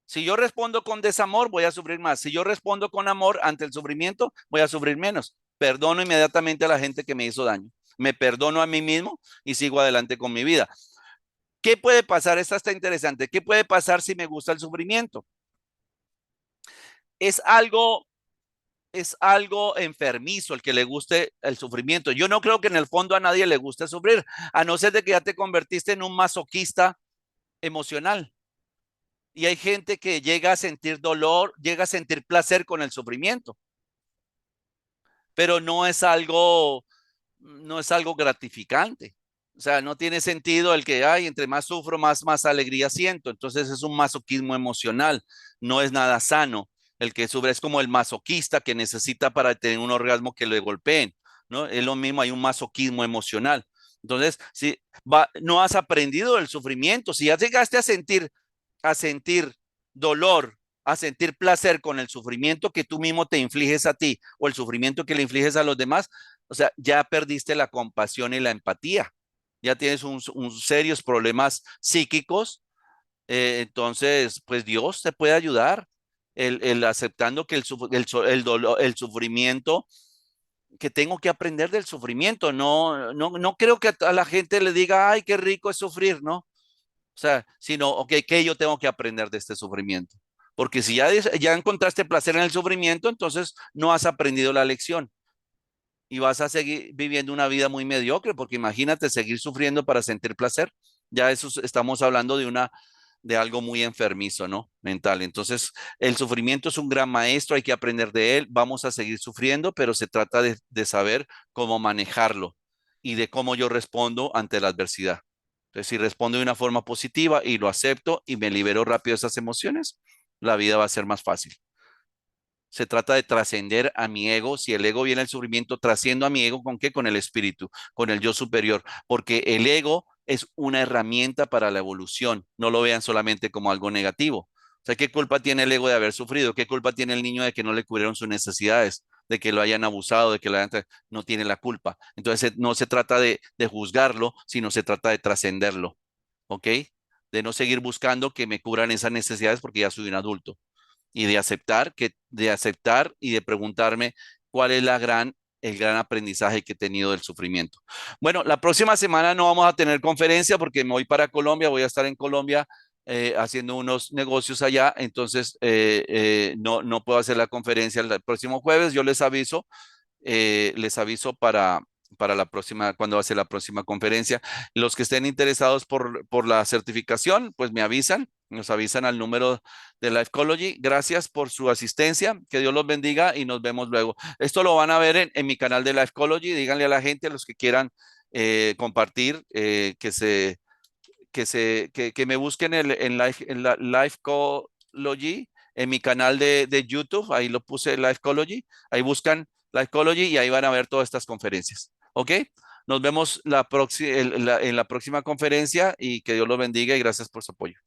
Si yo respondo con desamor, voy a sufrir más. Si yo respondo con amor ante el sufrimiento, voy a sufrir menos. Perdono inmediatamente a la gente que me hizo daño. Me perdono a mí mismo y sigo adelante con mi vida. ¿Qué puede pasar? Esta está interesante. ¿Qué puede pasar si me gusta el sufrimiento? Es algo, es algo enfermizo el que le guste el sufrimiento. Yo no creo que en el fondo a nadie le guste sufrir, a no ser de que ya te convertiste en un masoquista emocional. Y hay gente que llega a sentir dolor, llega a sentir placer con el sufrimiento, pero no es algo gratificante. O sea, no tiene sentido el que, ay, entre más sufro, más alegría siento. Entonces es un masoquismo emocional, no es nada sano. El que sufre es como el masoquista que necesita para tener un orgasmo que le golpeen, ¿no? Es lo mismo, hay un masoquismo emocional. Entonces, si no has aprendido el sufrimiento, si ya llegaste a sentir dolor, a sentir placer con el sufrimiento que tú mismo te infliges a ti o el sufrimiento que le infliges a los demás, o sea, ya perdiste la compasión y la empatía. Ya tienes serios problemas psíquicos. Entonces, pues Dios te puede ayudar. Aceptando que el sufrimiento, que tengo que aprender del sufrimiento. No creo que a la gente le diga, ay, qué rico es sufrir, ¿no? O sea, sino, ok, ¿qué yo tengo que aprender de este sufrimiento? Porque si ya encontraste placer en el sufrimiento, entonces no has aprendido la lección y vas a seguir viviendo una vida muy mediocre, porque imagínate seguir sufriendo para sentir placer. Ya eso estamos hablando de algo muy enfermizo, ¿no? Mental. Entonces, el sufrimiento es un gran maestro, hay que aprender de él, vamos a seguir sufriendo, pero se trata de saber cómo manejarlo y de cómo yo respondo ante la adversidad. Entonces, si respondo de una forma positiva y lo acepto y me libero rápido de esas emociones, la vida va a ser más fácil. Se trata de trascender a mi ego. Si el ego viene el sufrimiento, trasciendo a mi ego, ¿con qué? Con el espíritu, con el yo superior, porque el ego es una herramienta para la evolución. No lo vean solamente como algo negativo. O sea, ¿qué culpa tiene el ego de haber sufrido? ¿Qué culpa tiene el niño de que no le cubrieron sus necesidades? De que lo hayan abusado, de que lo hayan... No tiene la culpa. Entonces, no se trata de juzgarlo, sino se trata de trascenderlo. ¿Ok? De no seguir buscando que me cubran esas necesidades porque ya soy un adulto y de aceptar y de preguntarme cuál es el gran aprendizaje que he tenido del sufrimiento. Bueno, la próxima semana no vamos a tener conferencia porque me voy para Colombia, voy a estar en Colombia haciendo unos negocios allá, entonces no puedo hacer la conferencia el próximo jueves, yo les aviso para la próxima, cuando va a ser la próxima conferencia. Los que estén interesados por la certificación, pues me avisan, nos avisan al número de Lifecology. Gracias por su asistencia, que Dios los bendiga y nos vemos luego. Esto lo van a ver en mi canal de Lifecology. Díganle a la gente, a los que quieran compartir, que me busquen en la Lifecology, en mi canal de YouTube, ahí lo puse Lifecology, ahí buscan Lifecology y ahí van a ver todas estas conferencias. ¿Ok? Nos vemos en la próxima conferencia y que Dios los bendiga y gracias por su apoyo.